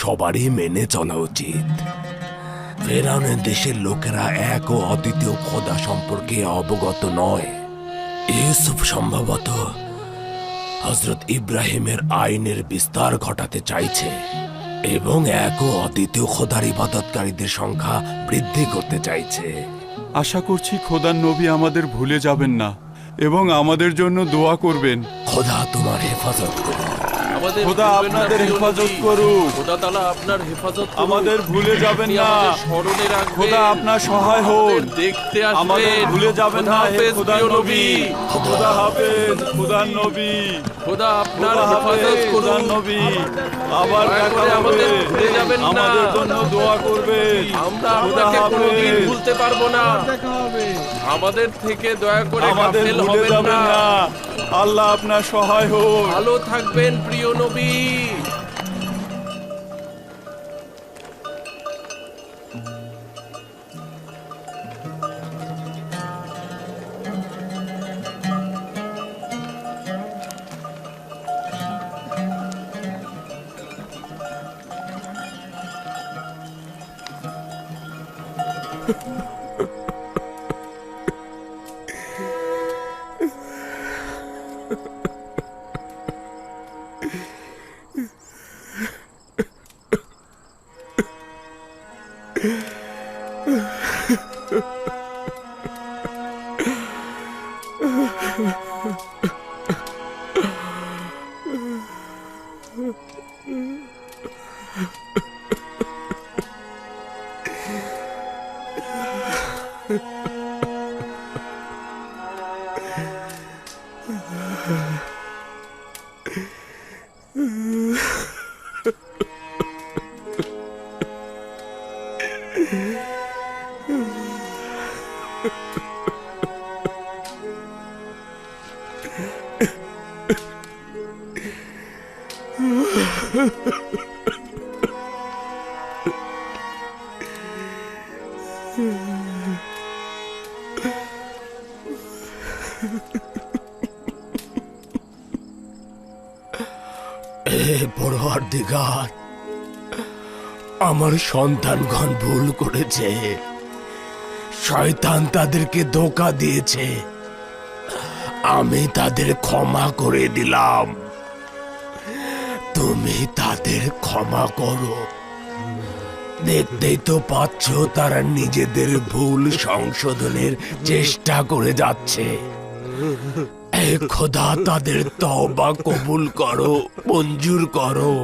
[SPEAKER 1] সবারই মেনে চলা উচিত। ফেরাউনের দেশের লোকেরা এক ও অদ্বিতীয় খোদা সম্পর্কে অবগত নয়। ইউসুফ সম্ভবত হযরত ইব্রাহিমের আইনের বিস্তার ঘটাতে চাইছে এবং এক ও অদ্বিতীয় খোদার ইবাদতকারীদের সংখ্যা বৃদ্ধি করতে চাইছে।
[SPEAKER 12] আশা করছি খোদার নবী আমাদের ভুলে যাবেন না এবং আমাদের জন্য দোয়া করবেন।
[SPEAKER 1] খোদা তোমার হেফাজত করুন।
[SPEAKER 12] খোদা আপনাদের হেফাজত করুক।
[SPEAKER 5] খোদা তাআলা আপনার হেফাজত করুন।
[SPEAKER 12] আমাদের ভুলে যাবেন না।
[SPEAKER 5] স্মরণে রাখবেন।
[SPEAKER 12] খোদা আপনার সহায় হন।
[SPEAKER 5] দেখতে আসবেন।
[SPEAKER 12] আমাদের ভুলে যাবেন না। হে খোদার নবী। খোদা হাফেজ। খোদার নবী।
[SPEAKER 5] খোদা আপনার হেফাজত করুন।
[SPEAKER 12] নবী আবার দেখা হবে।
[SPEAKER 5] আমাদের ভুলে যাবেন না।
[SPEAKER 12] আমাদের জন্য দোয়া করবেন।
[SPEAKER 5] আমরা আপনাকে কোনোদিন ভুলতে পারবো না। দেখা হবে। আমাদের থেকে দয়া করে গাফেল হবেন না।
[SPEAKER 12] আল্লাহ আপনার সহায় হোক।
[SPEAKER 5] ভালো থাকবেন প্রিয় নবী।
[SPEAKER 1] পরওয়ারদিগার, আমার সন্তানগণ ভুল করেছে। শয়তান তাদেরকে ধোঁকা দিয়েছে, আমি তাদের ক্ষমা করে দিলাম। তুমি তাদের ক্ষমা করো, দেখতেই তো পাচ্ছ তারা নিজেদের ভুল সংশোধনের চেষ্টা করে যাচ্ছে। এ খোদা, তাদের তওবা কবুল করো, মঞ্জুর করো।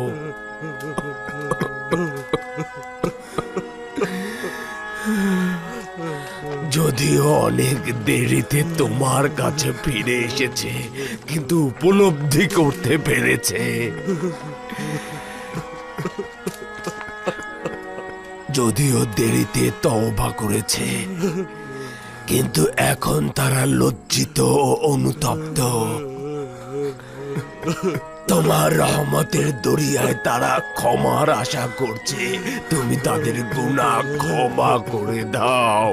[SPEAKER 1] যদিও অনেক দেরিতে তোমার কাছে ফিরে এসেছে, কিন্তু উপলব্ধি করতে পেরেছে। যদিও দেরিতে তওবা করেছে, কিন্তু এখন তারা লজ্জিত ও অনুতপ্ত। তোমার রহমতের দরিয়ায় তারা ক্ষমার আশা করছে। তুমি তাদের গুনাহ ক্ষমা করে দাও।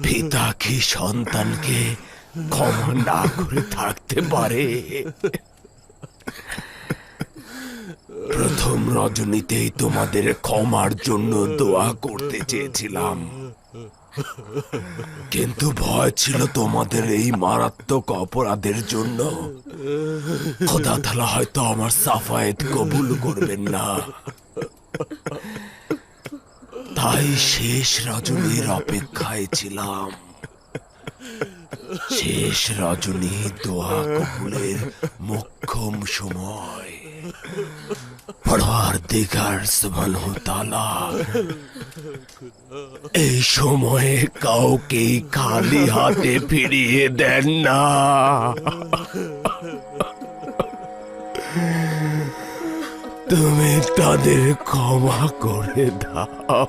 [SPEAKER 1] পিতা কি সন্তানকে ক্ষমা না করে থাকতে পারে? প্রথম রজনীতেই তোমাদের ক্ষমার জন্য দোয়া করতে চেয়েছিলাম, কিন্তু ভয় ছিল তোমাদের এই মারাত্মক অপরাধের জন্য খোদা তাআলা হয়তো আমার সাফায়েত কবুল করবেন না। তাই শেষ রজনীর অপেক্ষায় ছিলাম। শেষ রজনী দোয়া কবুলের মোক্ষম সময়। পরওয়ারদিগার সুবহানাহু ওয়া তাআলা এই সময়ে কাউকে খালি হাতে ফিরিয়ে দেন না। তুমি তাদের ক্ষমা করে দাও।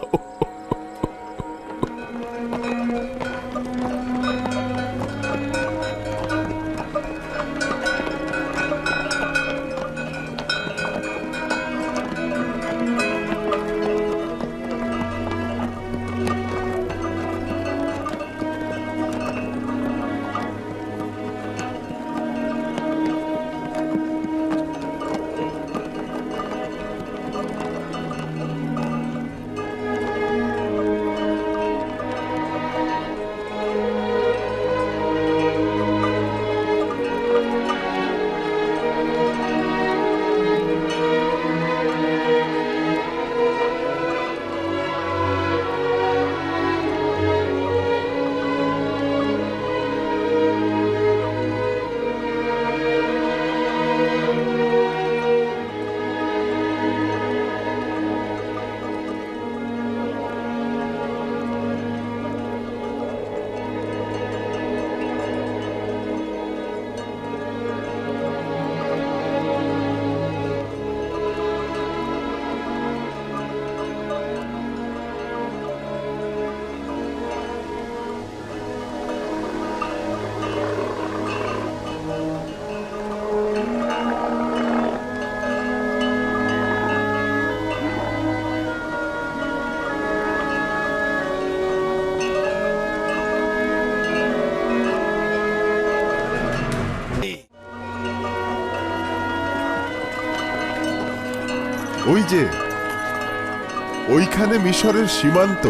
[SPEAKER 8] ওই যে ওইখানে মিশরের সীমান্ত।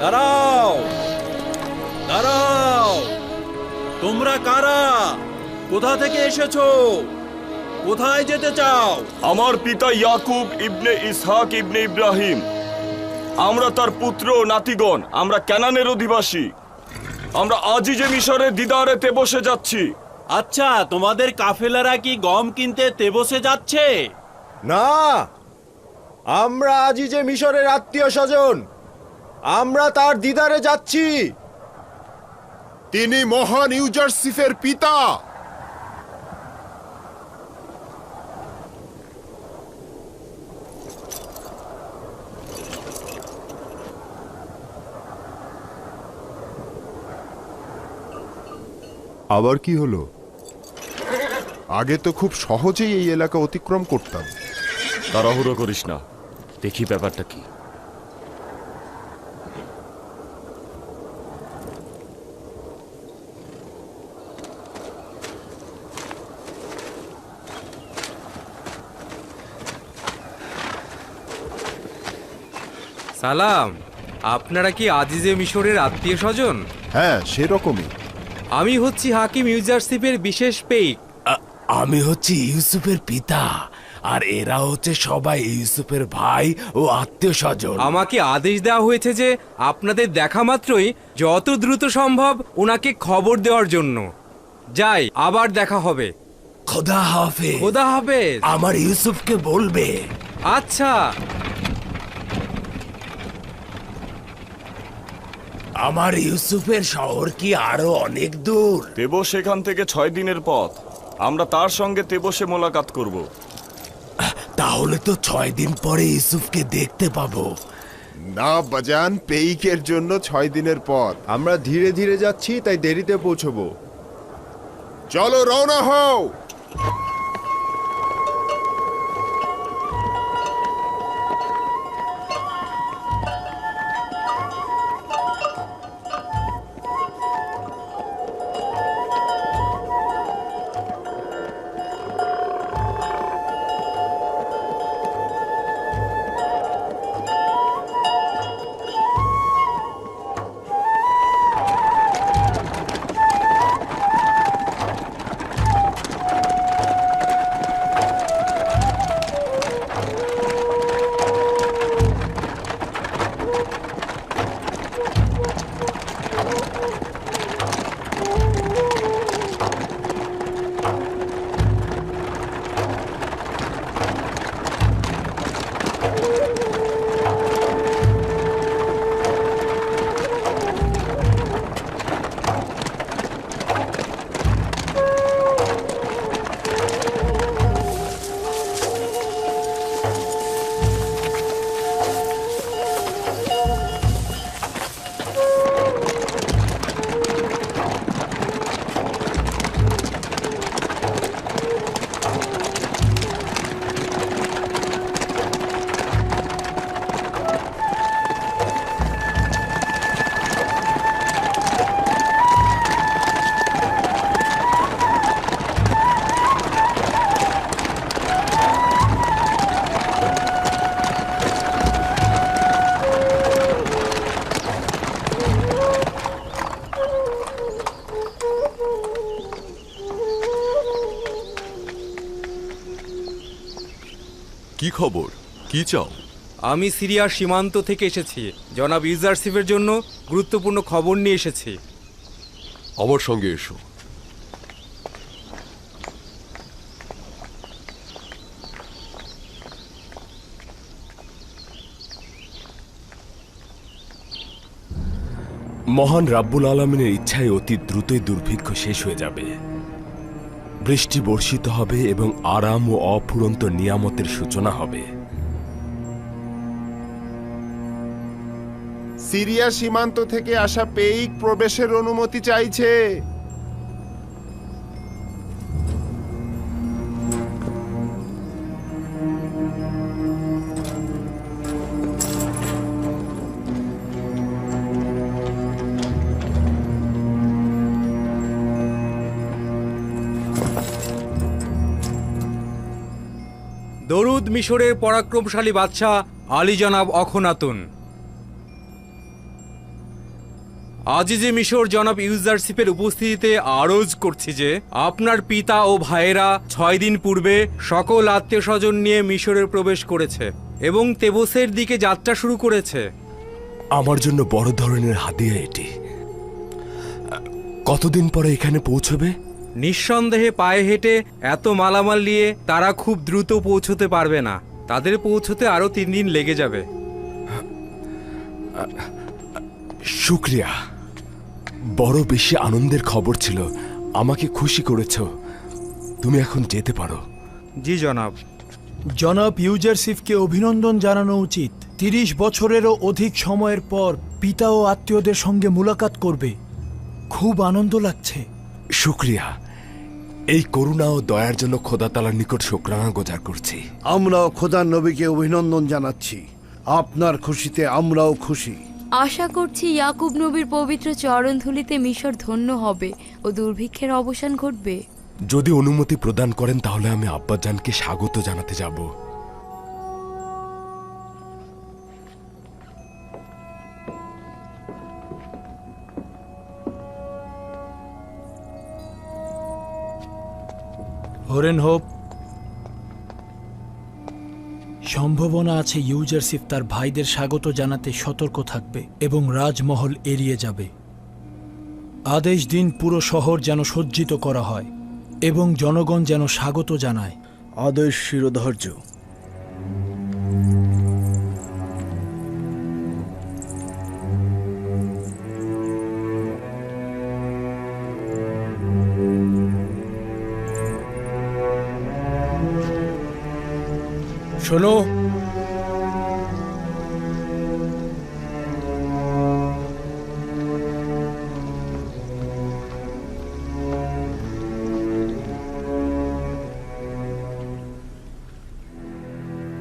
[SPEAKER 14] দাঁড়াও, দাঁড়াও, তোমরা কারা? কোথা থেকে এসেছো? কোথায় যেতে চাও?
[SPEAKER 4] আমার পিতা ইয়াকুব ইবনে ইসহাক ইবনে ইব্রাহিম, আমরা তার পুত্র ও নাতিগণ, আমরা কানানের অধিবাসী। আমরা আজই যে মিশরের দিদারে তেবসে যাচ্ছি।
[SPEAKER 14] আচ্ছা, তোমাদের কাফেলারা কি গম কিনতে তেবসে যাচ্ছে?
[SPEAKER 13] না,
[SPEAKER 15] আমরা আজই যে মিশরের আত্মীয় স্বজন, আমরা তার দিদারে যাচ্ছি।
[SPEAKER 8] তিনি মহান ইউজারসিফের পিতা।
[SPEAKER 13] আবার কি হলো? আগে তো খুব সহজেই এই এলাকা অতিক্রম করতাম।
[SPEAKER 4] তাড়াহুড়ো করিস না, দেখি ব্যাপারটা কি।
[SPEAKER 16] সালাম, আপনারা কি আজিজে মিশরের আত্মীয় স্বজন?
[SPEAKER 13] হ্যাঁ, সেরকমই।
[SPEAKER 16] আমি হচ্ছি হাকিম ইউজারসিফের বিশেষ পেইক।
[SPEAKER 17] আমি হচ্ছি ইউসুফের পিতা, আর এরা হচ্ছে সবাই ইউসুফের ভাই ও আত্মীয় স্বজন।
[SPEAKER 16] আমাকে আদেশ দেওয়া হয়েছে যে আপনাদের দেখা মাত্রই যত দ্রুত সম্ভব ওনাকে খবর দেওয়ার জন্য। যাই, আবার দেখা হবে।
[SPEAKER 17] খোদা হাফেজ।
[SPEAKER 16] খোদা হাফেজ।
[SPEAKER 17] আমার ইউসুফকে বলবে।
[SPEAKER 16] আচ্ছা।
[SPEAKER 17] আমার ইউসুফের শহর কি আরো অনেক দূর?
[SPEAKER 4] তেবস সেখান থেকে 6 দিনের পথ। আমরা তার সঙ্গে তেবসে মোলাকাত করব।
[SPEAKER 17] তাহলে তো 6 দিন পরে ইউসুফকে দেখতে পাবো।
[SPEAKER 13] না বাজান, পেইকের জন্য 6 দিনের পথ।
[SPEAKER 15] আমরা ধীরে ধীরে যাচ্ছি, তাই দেরিতে পৌঁছবো।
[SPEAKER 13] চলো, রওনা হও।
[SPEAKER 9] কি খবর? কি চাও?
[SPEAKER 16] আমি সিরিয়ার সীমান্ত থেকে এসেছি। জনাব ইউজারসিফের জন্য গুরুত্বপূর্ণ খবর নিয়ে এসেছি।
[SPEAKER 9] আমার সঙ্গে এসো।
[SPEAKER 1] মহান রাব্বুল আলামিনের ইচ্ছায় অতি দ্রুতই দুর্ভিক্ষ শেষ হয়ে যাবে। বৃষ্টি বর্ষিত হবে এবং আরাম ও অফুরন্ত নিয়ামতের সূচনা হবে।
[SPEAKER 13] সিরিয়া সীমান্ত থেকে আসা পেইক প্রবেশের অনুমতি চাইছে।
[SPEAKER 16] দরুদ মিশরের পরাক্রমশালী বাদশাহ আলী জনাব অখনাতুন। আজিজে মিশর জনাব ইউজারসিফের উপস্থিতিতে আরজ করছি যে আপনার পিতা ও ভাইয়েরা 6 দিন পূর্বে সকল আত্মীয় স্বজন নিয়ে মিশরে প্রবেশ করেছে এবং তেবসের দিকে যাত্রা শুরু করেছে।
[SPEAKER 1] আমার জন্য বড় ধরনের হাদিয়া এটি। কতদিন পরে এখানে পৌঁছবে?
[SPEAKER 16] নিঃসন্দেহে পায়ে হেঁটে এত মালামাল নিয়ে তারা খুব দ্রুত পৌঁছতে পারবে না। তাদের পৌঁছতে আরো 3 দিন লেগে যাবে।
[SPEAKER 1] শুক্রিয়া, বড় বেশি আনন্দের খবর ছিল, আমাকে খুশি করেছ। তুমি এখন যেতে পারো।
[SPEAKER 16] জি জনাব।
[SPEAKER 18] জনাব ইউজারশিপকে অভিনন্দন জানানো উচিত। 30 বছরেরও অধিক সময়ের পর পিতা ও আত্মীয়দের সঙ্গে মুলাকাত করবে, খুব আনন্দ লাগছে।
[SPEAKER 1] শুক্রিয়া, এই করুণা ও দয়ার জন্য খোদা তাআলার নিকট শুকরানা গোজার করছি।
[SPEAKER 2] আমরাও খোদার নবীকে অভিনন্দন জানাচ্ছি। আপনার খুশিতে আমরাও খুশি।
[SPEAKER 19] আশা করছি ইয়াকুব নবীর পবিত্র চরণধুলিতে মিশর ধন্য হবে ও দুর্ভিক্ষের অবসান ঘটবে।
[SPEAKER 1] যদি অনুমতি প্রদান করেন তাহলে আমি আব্বাজানকে স্বাগত জানাতে যাব।
[SPEAKER 18] হরেন হোপ, সম্ভাবনা আছে ইউজারশিপ তার ভাইদের স্বাগত জানাতে সতর্ক থাকবে এবং রাজমহল এড়িয়ে যাবে। আদেশ দিন পুরো শহর যেন সজ্জিত করা হয় এবং জনগণ যেন স্বাগত জানায়।
[SPEAKER 2] আদেশ শিরোধার্য।
[SPEAKER 18] শোনো,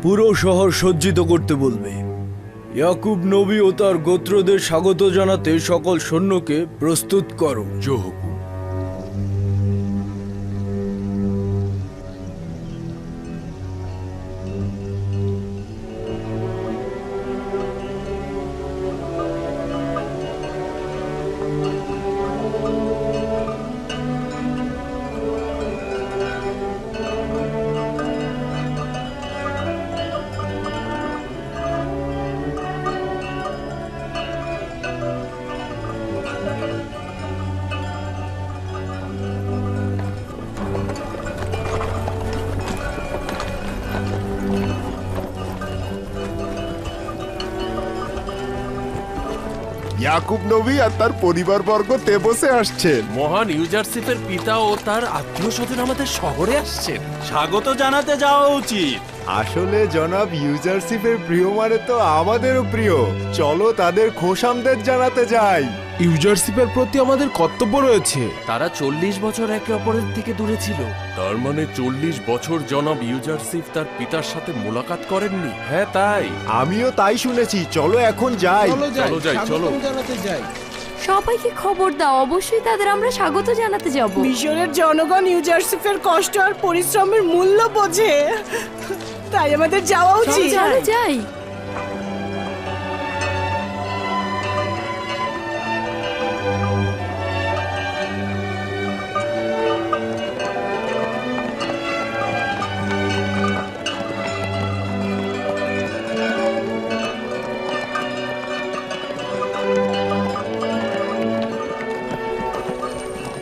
[SPEAKER 20] পুরো শহর সজ্জিত করতে বলবে। ইয়াকুব নবী ও তার গোত্রদের স্বাগত জানাতে সকল সৈন্যকে প্রস্তুত করো।
[SPEAKER 13] ইয়াকুব নবী আর তার পরিবারবর্গ তেবসে আসছেন।
[SPEAKER 11] মহান ইউজারশিপের পিতা ও তার আত্মীয় স্বজন আমাদের শহরে আসছেন, স্বাগত জানাতে যাওয়া উচিত।
[SPEAKER 15] আসলে জনাব ইউজারশিপের প্রিয় মানে তো আমাদেরও প্রিয়। চলো তাদের খোশামদেদ জানাতে যাই।
[SPEAKER 5] ইউজারশিপের প্রতি আমাদের কর্তব্য রয়েছে।
[SPEAKER 11] তারা 40 বছর একে অপরের থেকে দূরে ছিল। তার মানে 40 বছর জনাব ইউজারশিপ তার পিতার সাথে মোলাকাত করেননি। হ্যাঁ তাই,
[SPEAKER 15] আমিও তাই শুনেছি। চলো এখন যাই।
[SPEAKER 11] চলো যাই, চলো।
[SPEAKER 19] সবাইকে খবর দাও, অবশ্যই তাদের আমরা স্বাগত জানাতে যাব।
[SPEAKER 21] মিশরের জনগণ ইউজারশিপের কষ্ট আর পরিশ্রমের মূল্য বোঝে, তাই আমাদের যাওয়া উচিত।
[SPEAKER 19] চলো যাই।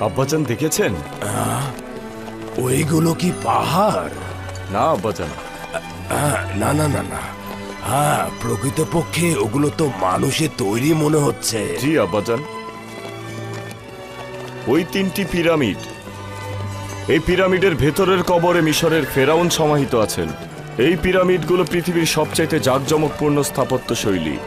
[SPEAKER 4] আব্বাজান দেখেছেন?
[SPEAKER 17] ওইগুলো কি পাহাড়?
[SPEAKER 4] না আব্বাজান,
[SPEAKER 17] না না না না, হ্যাঁ প্রকৃতপক্ষে ওগুলো তো মানুষের তৈরি মনে হচ্ছে।
[SPEAKER 4] জি আব্বাজান, ওই 3টি পিরামিড, এই পিরামিডের ভেতরের কবরে মিশরের ফেরাউন সমাহিত আছেন। এই পিরামিডগুলো পৃথিবীর সবচাইতে জাঁকজমকপূর্ণ স্থাপত্য শৈলী।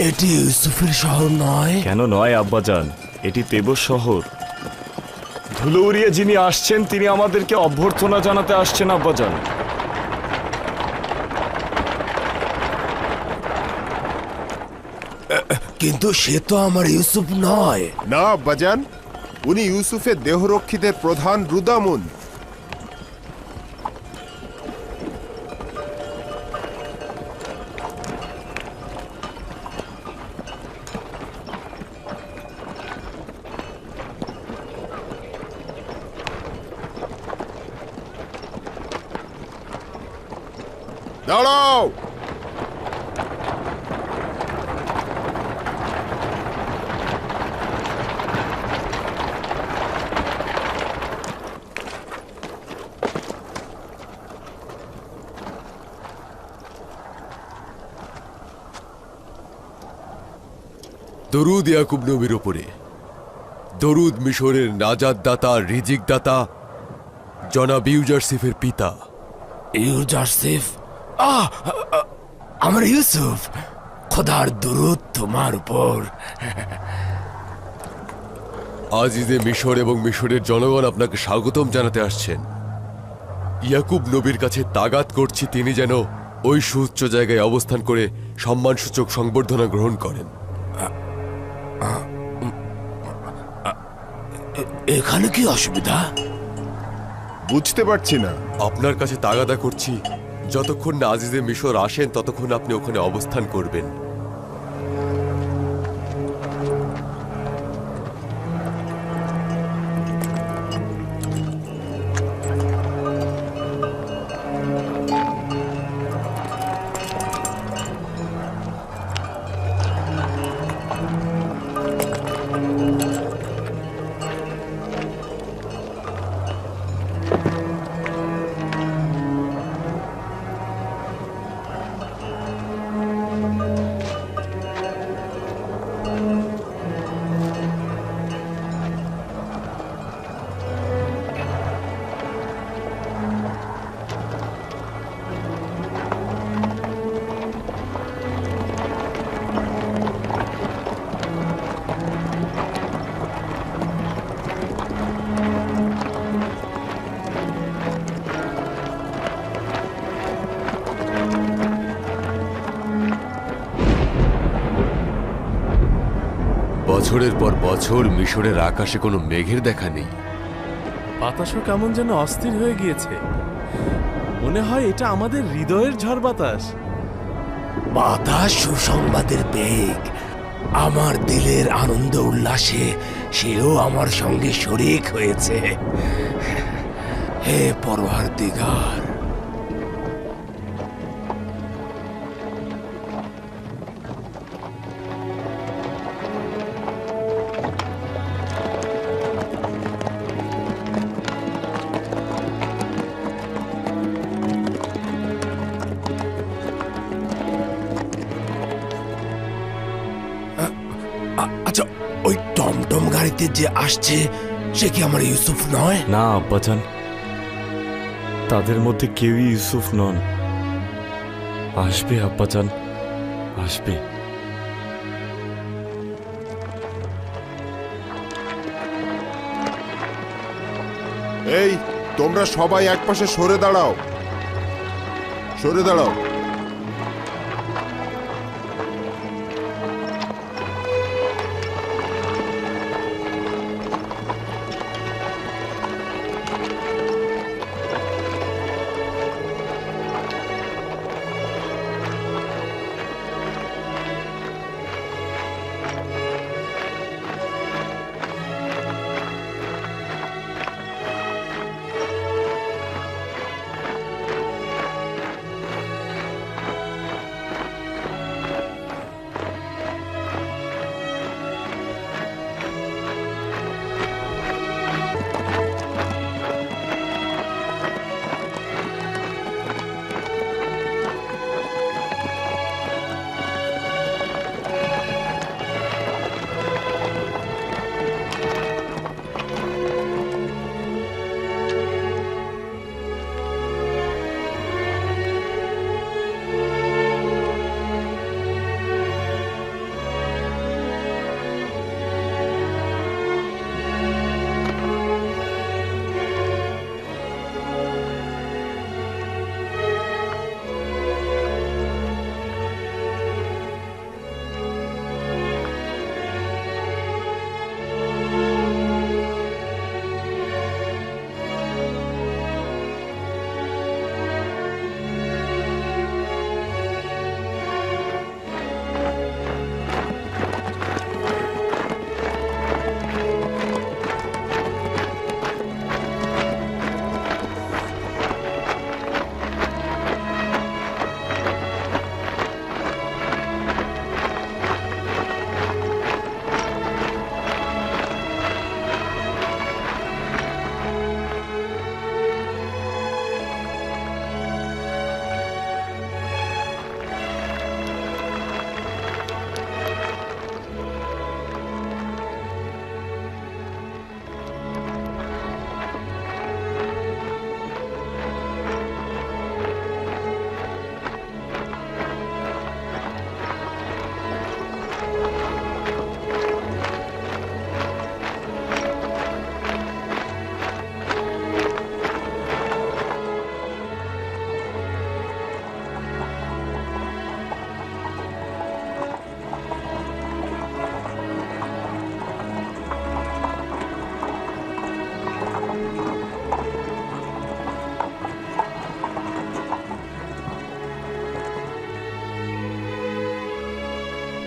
[SPEAKER 17] এটি ইউসুফের শহর নয়?
[SPEAKER 4] কেন নয় আব্বাজান, এটি তেবস শহর। ধুলো উড়িয়ে যিনি আসছেন তিনি আমাদেরকে অভ্যর্থনা জানাতে আসছেন আব্বাজান।
[SPEAKER 17] কিন্তু সে তো আমার ইউসুফ নয়।
[SPEAKER 13] না আব্বাজান, উনি ইউসুফের দেহরক্ষীদের প্রধান রুদামুন।
[SPEAKER 8] দাঁড়াও।
[SPEAKER 9] দরুদ ইয়াকুব নবীর ওপরে, দরুদ মিশরের নাজাত দাতা, রিজিক দাতা, জনাব ইউজারসিফের পিতা।
[SPEAKER 17] ইউজারসিফ, আমার ইউসুফ, খোদার দরুদ তোমার উপর।
[SPEAKER 9] আজিজে মিশর এবং মিশরের জনগণ আপনাকে স্বাগতম জানাতে আসছেন। ইয়াকুব নবীর কাছে তাগাত করছি তিনি যেন ওই সুউচ্চ জায়গায় অবস্থান করে সম্মানসূচক সংবর্ধনা গ্রহণ করেন।
[SPEAKER 17] এখানে কি অসুবিধা?
[SPEAKER 8] বুঝতে পারছি না।
[SPEAKER 9] আপনার কাছে তাগাদা করছি, যতক্ষণ না আজিজে মিশর আসেন ততক্ষণ আপনি ওখানে অবস্থান করবেন। বছরের পর বছর মিশরের আকাশে কোনো মেঘের দেখা নেই।
[SPEAKER 11] বাতাসও কেমন যেন অস্থির হয়ে গিয়েছে। মনে হয় এটা আমাদের হৃদয়ের ঝড় বাতাস।
[SPEAKER 17] বাতাস সুসংবাদের বেগ। আমার দিলের আনন্দ উল্লাসে সেও আমার সঙ্গে শরিক হয়েছে। হে পরওয়ারদিগার, আচ্ছা ওই টমটম গাড়িতে যে আসছে সে কি আমার ইউসুফ নয়?
[SPEAKER 7] না আব্বাজান, তাদের মধ্যে কেউই ইউসুফ নন। আসবে আব্বাজান, আসবে।
[SPEAKER 8] এই তোমরা সবাই একপাশে সরে দাঁড়াও, সরে দাঁড়াও।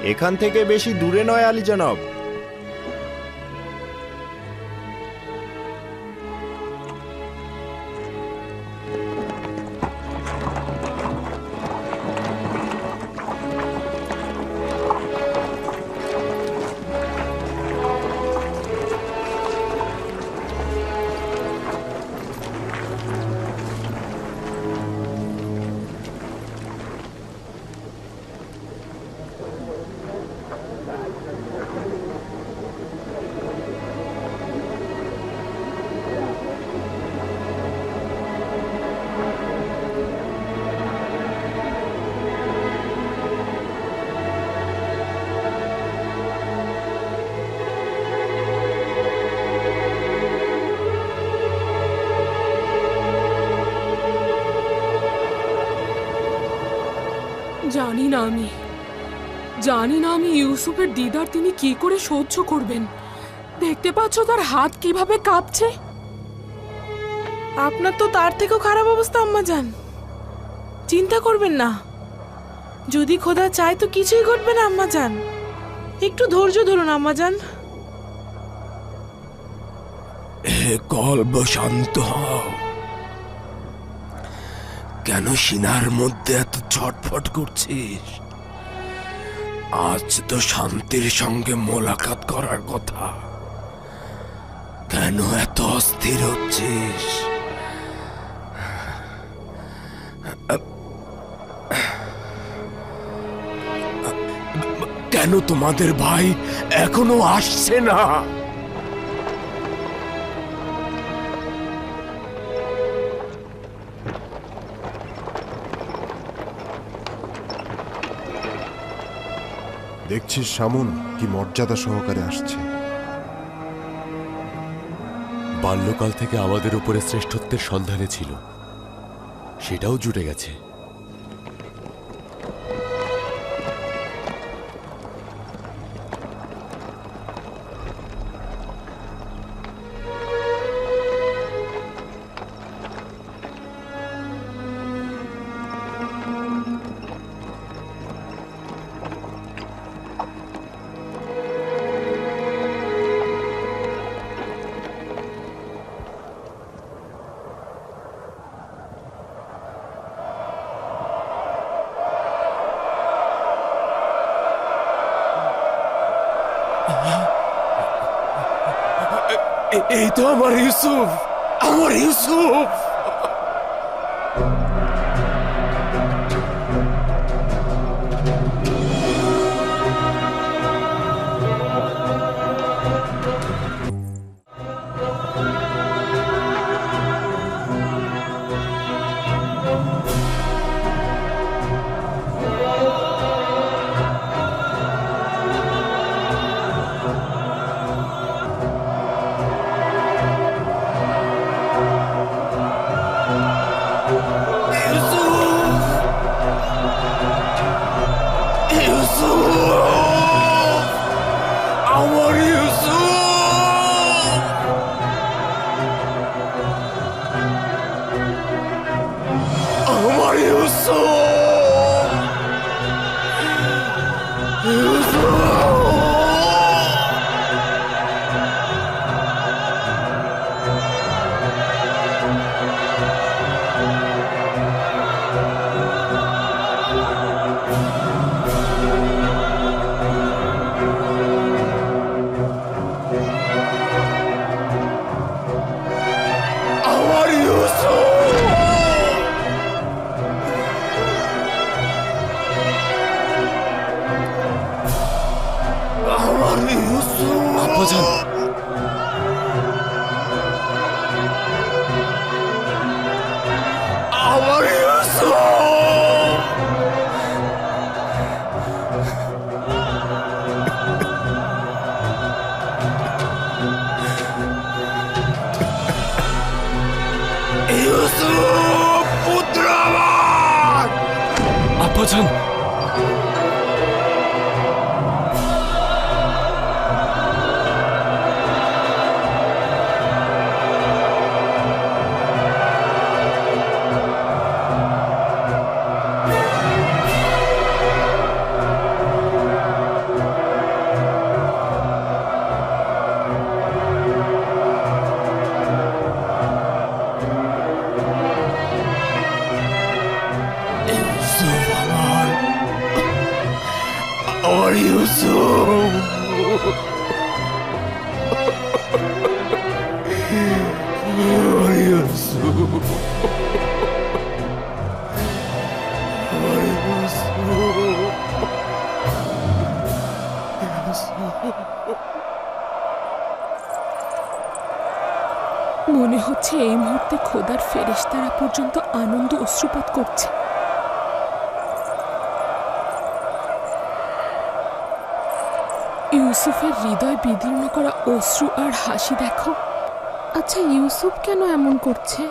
[SPEAKER 15] এখান থেকে বেশি দূরে নয় আলী জনাব।
[SPEAKER 3] জানি না আমি ইউসুফের দিদার তিনি কি করে সহ্য করবেন। দেখতে পাচ্ছ তার হাত কিভাবে কাঁপছে।
[SPEAKER 21] আপনার তো তার থেকেও খারাপ অবস্থা আম্মা জান। চিন্তা করবেন না, যদি খোদা চায় তো কিছুই ঘটবে না আম্মা জান। একটু ধৈর্য ধরুন আম্মা জান।
[SPEAKER 17] কলব শান্ত হও। কেন সিনার মধ্যে এত ছটফট করছিস? আজ তো শান্তির সঙ্গে মোলাকাত করার কথা, কেন এত অস্থির হচ্ছিস? কেন তোমাদের ভাই এখনো আসছে না?
[SPEAKER 13] দেখছিস শামুন কি মর্যাদা সহকারে আসছে।
[SPEAKER 9] বাল্যকাল থেকে আমাদের উপরে শ্রেষ্ঠত্বের সন্ধানে ছিল, সেটাও জুটে গেছে।
[SPEAKER 17] এই তো আমার ইউসুফ, আমার ইউসুফ।
[SPEAKER 1] আব্বাজান,
[SPEAKER 17] আমার ইউসুফ, আমার ইউসুফ, আমার
[SPEAKER 3] মনে হচ্ছে এই মুহূর্তে খোদার ফেরেশতারা পর্যন্ত আনন্দ অশ্রুপাত করছে। ইউসুফের হৃদয় বিদীর্ণ করা অশ্রু আর হাসি দেখো। আচ্ছা, ইউসুফ কেন এমন করছে?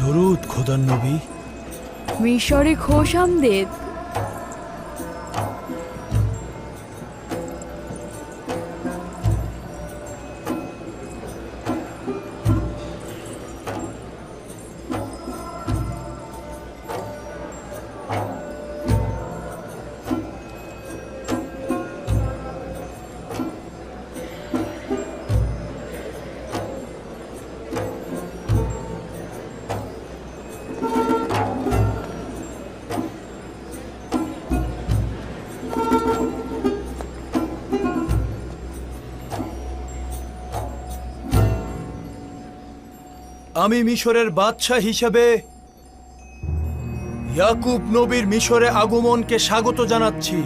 [SPEAKER 18] দরুদ খোদার নবী।
[SPEAKER 19] মিশরে খোশামদেদ।
[SPEAKER 18] আমি মিশরের বাদশাহ হিসেবে ইয়াকুব নবীর মিশরে আগমনকে স্বাগত জানাচ্ছি।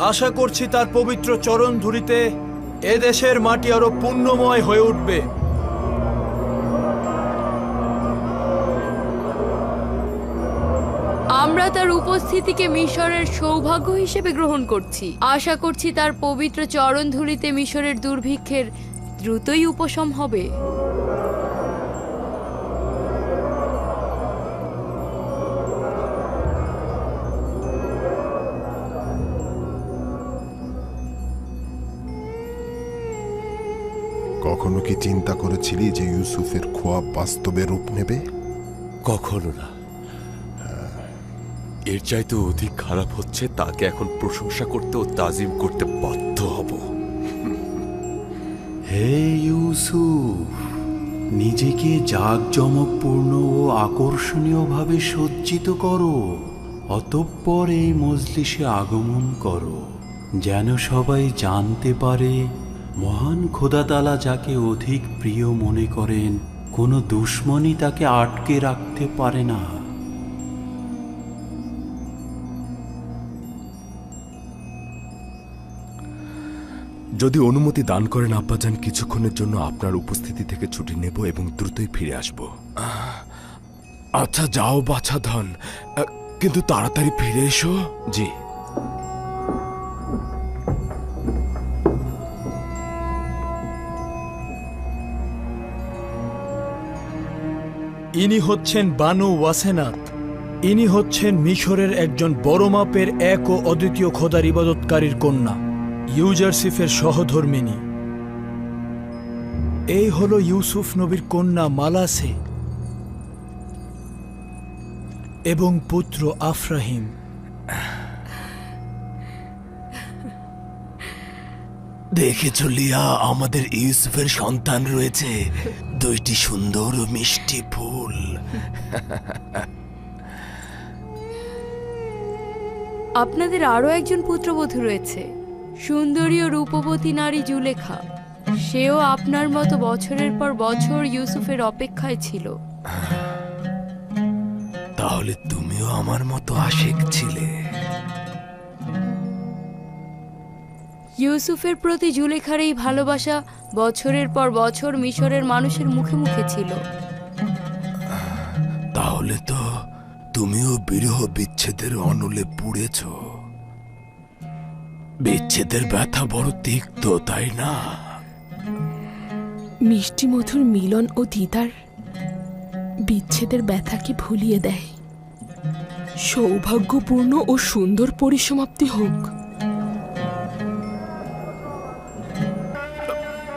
[SPEAKER 18] আশা করছি তার পবিত্র চরণ ধুলিতে এদেশের মাটি আরো পুণ্যময় হয়ে উঠবে।
[SPEAKER 19] আমরা তার উপস্থিতিকে মিশরের সৌভাগ্য হিসেবে গ্রহণ করছি। আশা করছি তার পবিত্র চরণ ধুলিতে মিশরের দুর্ভিক্ষের দ্রুতই উপশম হবে।
[SPEAKER 13] কখনো কি চিন্তা করেছিলি যে ইউসুফের খোয়াব বাস্তবে রূপ নেবে?
[SPEAKER 9] কখনো না। এর চাইতে অধিক খারাপ হচ্ছে, তাকে এখন প্রশংসা করতে ও তাজিম করতে বাধ্য হব।
[SPEAKER 14] হে ইউসুফ, নিজেকে জাঁকজমকপূর্ণ ও আকর্ষণীয়ভাবে সজ্জিত করো, অতঃপর এই মজলিসে আগমন করো, যেন সবাই জানতে পারে মহান খোদা তাআলা যাকে অধিক প্রিয় মনে করেন, কোনো দুশ্মনই তাকে আটকে রাখতে পারে না।
[SPEAKER 1] যদি অনুমতি দান করেন আব্বাজান, কিছুক্ষণের জন্য আপনার উপস্থিতি থেকে ছুটি নেব এবং দ্রুতই ফিরে আসব। আচ্ছা যাও বাছাধন, কিন্তু তাড়াতাড়ি ফিরে এসো। জি।
[SPEAKER 18] ইনি হচ্ছেন বানু ওয়াসেনাত। ইনি হচ্ছেন মিশরের একজন বড় মাপের এক ও অদ্বিতীয় খোদার ইবাদতকারীর কন্যা, ইউজারসিফের সহধর্মিনী। এই হলো ইউসুফ নবীর কন্যা মালাসে এবং পুত্র আফরাহিম।
[SPEAKER 17] দেখেছ লিয়া, আমাদের ইউসুফের সন্তান রয়েছে, দুইটি সুন্দর ও মিষ্টি ফুল।
[SPEAKER 19] আপনাদের আরো একজন পুত্রবধূ রয়েছে, সুন্দরী ও রূপবতী নারী জুলেখা। সেও আপনার মতো বছরের পর বছর ইউসুফের অপেক্ষায় ছিল।
[SPEAKER 17] তাহলে তুমিও আমার মতো আশিক ছিলে।
[SPEAKER 19] ইউসুফের প্রতি জুলেখার এই ভালোবাসা বছরের পর বছর মিশরের মানুষের মুখে মুখে ছিল।
[SPEAKER 17] তাহলে তো তুমিও বিরহ বিচ্ছেদের অনলে পুড়েছ। বিচ্ছেদের ব্যথা বড় তিক্ত, তাই না?
[SPEAKER 3] মিষ্টি মধুর মিলন ও দিদার বিচ্ছেদের ব্যথাকে ভুলিয়ে দেয়। সৌভাগ্যপূর্ণ ও সুন্দর পরিসমাপ্তি হোক।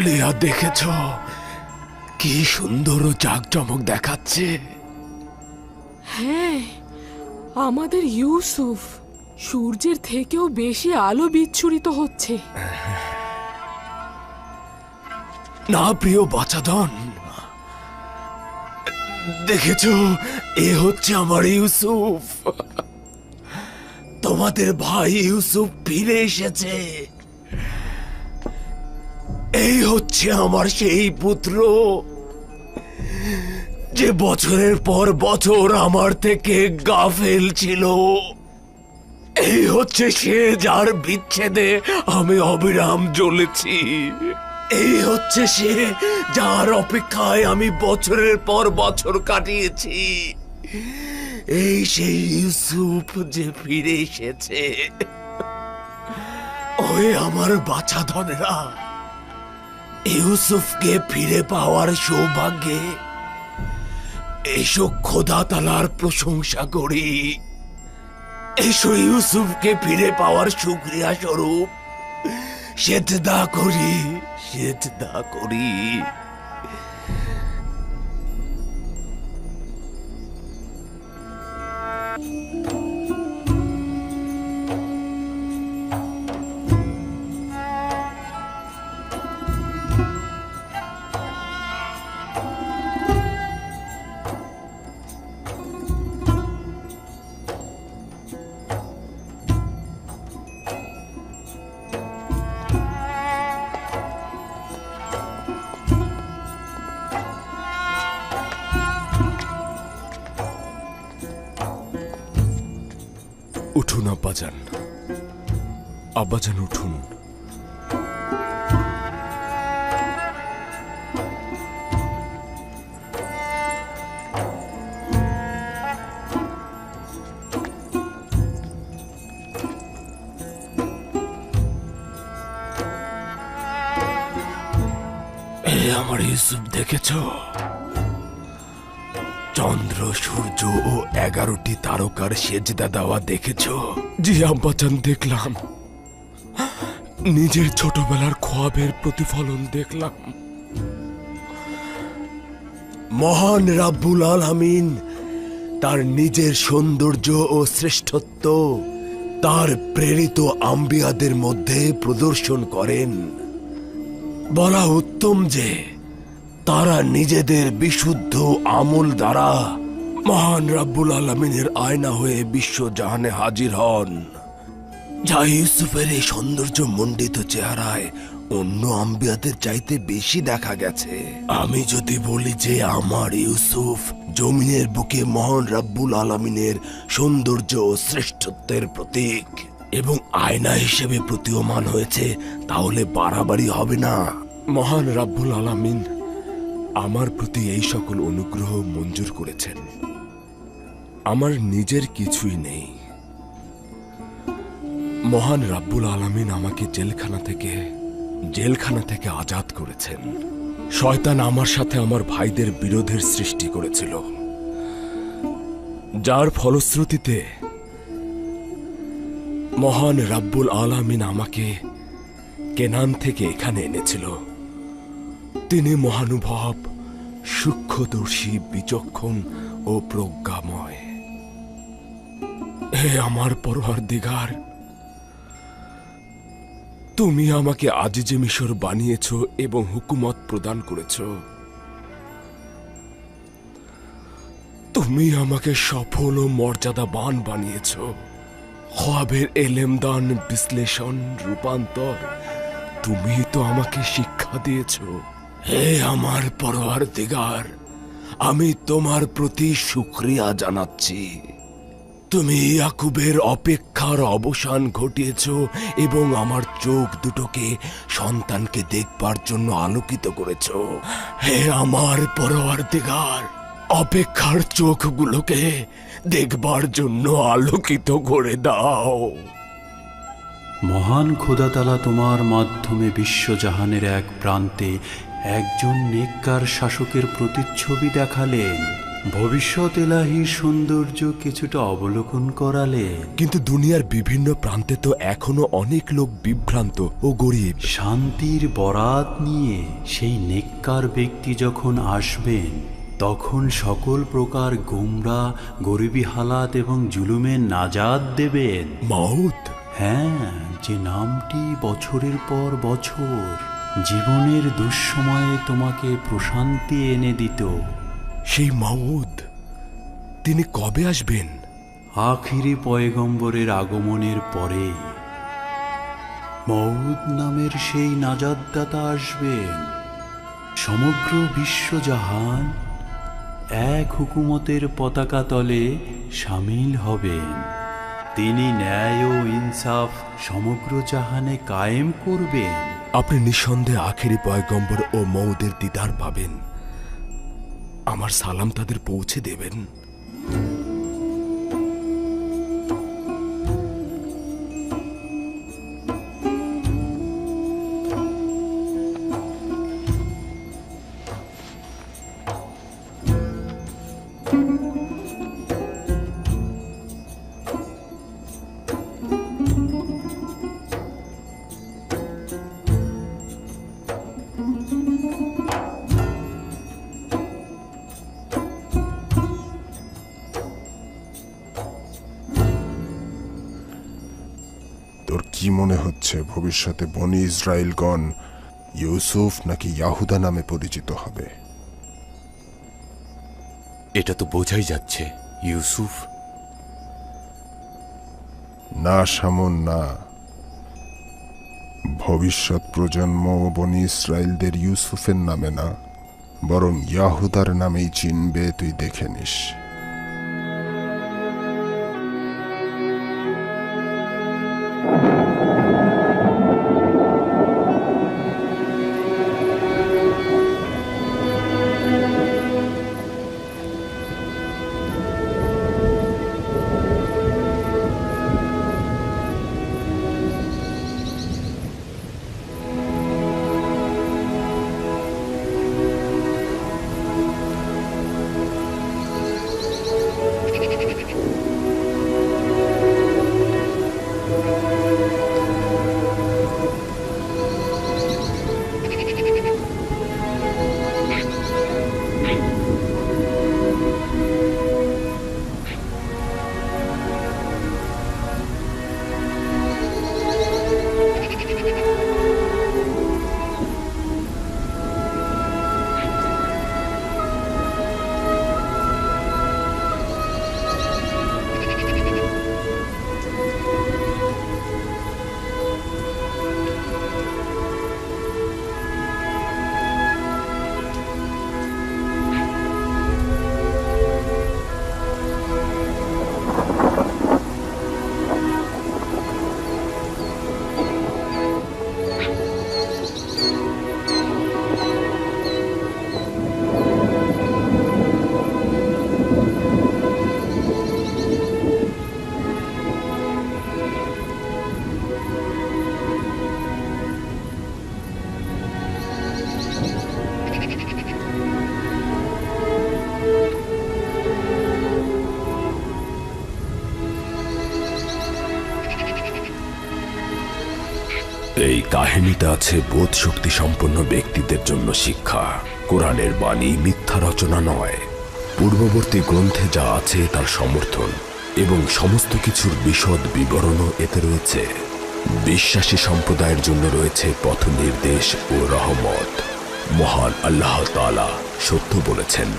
[SPEAKER 17] লিয়া, দেখেছ কি সুন্দর ও জাঁকজমক দেখাচ্ছে?
[SPEAKER 3] হ্যাঁ, আমাদের ইউসুফ সূর্যের থেকেও বেশি আলো বিচ্ছুরিত হচ্ছে।
[SPEAKER 17] না প্রিয় বাচাধন, দেখেছ, এ হচ্ছে আমার ইউসুফ। তোমাদের ভাই ইউসুফ ফিরে এসেছে। এই হচ্ছে আমার সেই পুত্র, যে বছরের পর বছর আমার থেকে গাফেল ছিল। এই হচ্ছে সে, যার বিচ্ছেদে আমি অবিরাম জ্বলেছি। এই হচ্ছে সে, যার অপেক্ষায় আমি বছরের পর বছর কাটিয়েছি। এই সেই ইউসুফ যে ফিরে এসেছে। ওই আমার বাছাধনেরা, ইউসুফকে ফিরে পাওয়ার সৌভাগ্যে এসো খোদা তাআলার প্রশংসা করি। এসো ইউসুফকে ফিরে পাওয়ার শুকরিয়া স্বরূপ সেজদা করি, সেজদা করি।
[SPEAKER 1] উঠুন আব্বাজান, আব্বাজান উঠুন। আমার ইউসুফ দেখেছ? চন্দ্র, সূর্য ও 11টি তারকার সেজদা দেওয়া দেখেছ? জি আব্বাজান, দেখলাম। নিজের ছোটবেলার খোয়াবের প্রতিফলন দেখলাম। মহান রাব্বুল আলামিন তার নিজের সৌন্দর্য ও শ্রেষ্ঠত্ব তার প্রেরিত আম্বিয়াদের মধ্যে প্রদর্শন করেন। বলা উত্তম যে তারা নিজেদের বিশুদ্ধ আমল দ্বারা মহান রাব্বুল আলামিনের আয়না হয়ে বিশ্বজাহানে হাজির হন, যা ইউসুফের এই সৌন্দর্য মণ্ডিত চেহারায় অন্য আম্বিয়াদের চাইতে বেশি দেখা গেছে। আমি যদি বলি যে আমার ইউসুফ জমিনের বুকে মহান রাব্বুল আলামিনের সৌন্দর্য ও শ্রেষ্ঠত্বের প্রতীক এবং আয়না হিসেবে প্রতীয়মান হয়েছে, তাহলে বাড়াবাড়ি হবে না। মহান রাব্বুল আলামিন আমার প্রতি এই সকল অনুগ্রহ মঞ্জুর করেছেন। আমার নিজের কিছুই নেই। মহান রাব্বুল আলামিন আমাকে জেলখানা থেকে আজাদ করেছেন। শয়তান আমার সাথে আমার ভাইদের বিরোধের সৃষ্টি করেছিল, যার ফলশ্রুতিতে মহান রাব্বুল আলামিন আমাকে কেনান থেকে এখানে এনেছিল। তিনি মহানুভব, সূক্ষ্মদর্শী, বিচক্ষণ ও প্রজ্ঞাময়। হে আমার পরওয়ারদিগার, তুমি আমাকে আজিজে মিশর বানিয়েছ এবং হুকুমত প্রদান করেছ। তুমি আমাকে সফল ও মর্যাদাবান বানিয়েছ। খোয়াবের এলেমদান, বিশ্লেষণ, রূপান্তর তুমি তো আমাকে শিক্ষা দিয়েছ। হে আমার পরওয়ারদিগার, আমি তোমার প্রতি শুকরিয়া জানাচ্ছি। তুমি ইয়াকুবের অপেক্ষার অবসান ঘটিয়েছ এবং আমার চোখ দুটোকে সন্তানকে দেখবার জন্য আলোকিত করেছ। হে আমার পরওয়ারদিগার, অপেক্ষার চোখগুলোকে দেখবার জন্য আলোকিত করে দাও।
[SPEAKER 14] মহান খোদাতালা তোমার মাধ্যমে বিশ্বজাহানের এক প্রান্তে একজন নেককার শাসকের প্রতিচ্ছবি দেখালেন, ভবিষ্যৎ এলাহির সৌন্দর্য কিছুটা অবলোকন করালেন।
[SPEAKER 1] কিন্তু দুনিয়ার বিভিন্ন প্রান্তে তো এখনো অনেক লোক বিভ্রান্ত ও গরিব।
[SPEAKER 14] শান্তির বরাত নিয়ে সেই নেককার ব্যক্তি যখন আসবেন, তখন সকল প্রকার গোমরা, গরিবী হালাত এবং জুলুমের নাজাত দেবেন।
[SPEAKER 1] মাউত?
[SPEAKER 14] হ্যাঁ, যে নামটি বছরের পর বছর জীবনের দুঃসময়ে তোমাকে প্রশান্তি এনে দিত।
[SPEAKER 1] সেই মাউদ, তিনি কবে আসবেন?
[SPEAKER 14] আখিরি পয়গম্বরের আগমনের পরে মউদ নামের সেই নাজাতদাতা আসবেন। সমগ্র বিশ্বজাহান এক হুকুমতের পতাকা তলে সামিল হবেন। তিনি ন্যায় ও ইনসাফ সমগ্র জাহানে কায়েম করবেন।
[SPEAKER 1] আপনি নিঃসন্দেহে আখেরি পয়গম্বর ও মউদের দিদার পাবেন। আমার সালাম তাদের পৌঁছে দেবেন।
[SPEAKER 8] তোর কি মনে হচ্ছে ভবিষ্যতে বনি ইসরায়েলগণ ইউসুফ নাকি ইয়াহুদা নামে পরিচিত হবে?
[SPEAKER 9] এটা তো বোঝাই যাচ্ছে ইউসুফ।
[SPEAKER 8] না শামুন, না। ভবিষ্যৎ প্রজন্ম বনি ইসরায়েলদের ইউসুফের নামে না, বরং ইয়াহুদার নামেই চিনবে। তুই দেখে নিস।
[SPEAKER 1] এই কাহিনীতে আছে বোধ শক্তি সম্পন্ন ব্যক্তিদের জন্য শিক্ষা। কোরআনের বাণী মিথ্যা রচনা নয়, পূর্ববর্তী গ্রন্থে যা আছে তার সমর্থন এবং সমস্ত কিছুর বিশদ বিবরণও এতে রয়েছে। বিশ্বাসী সম্প্রদায়ের জন্য রয়েছে পথ নির্দেশ ও রহমত। মহান আল্লাহ তাআলা সত্য বলেছেন।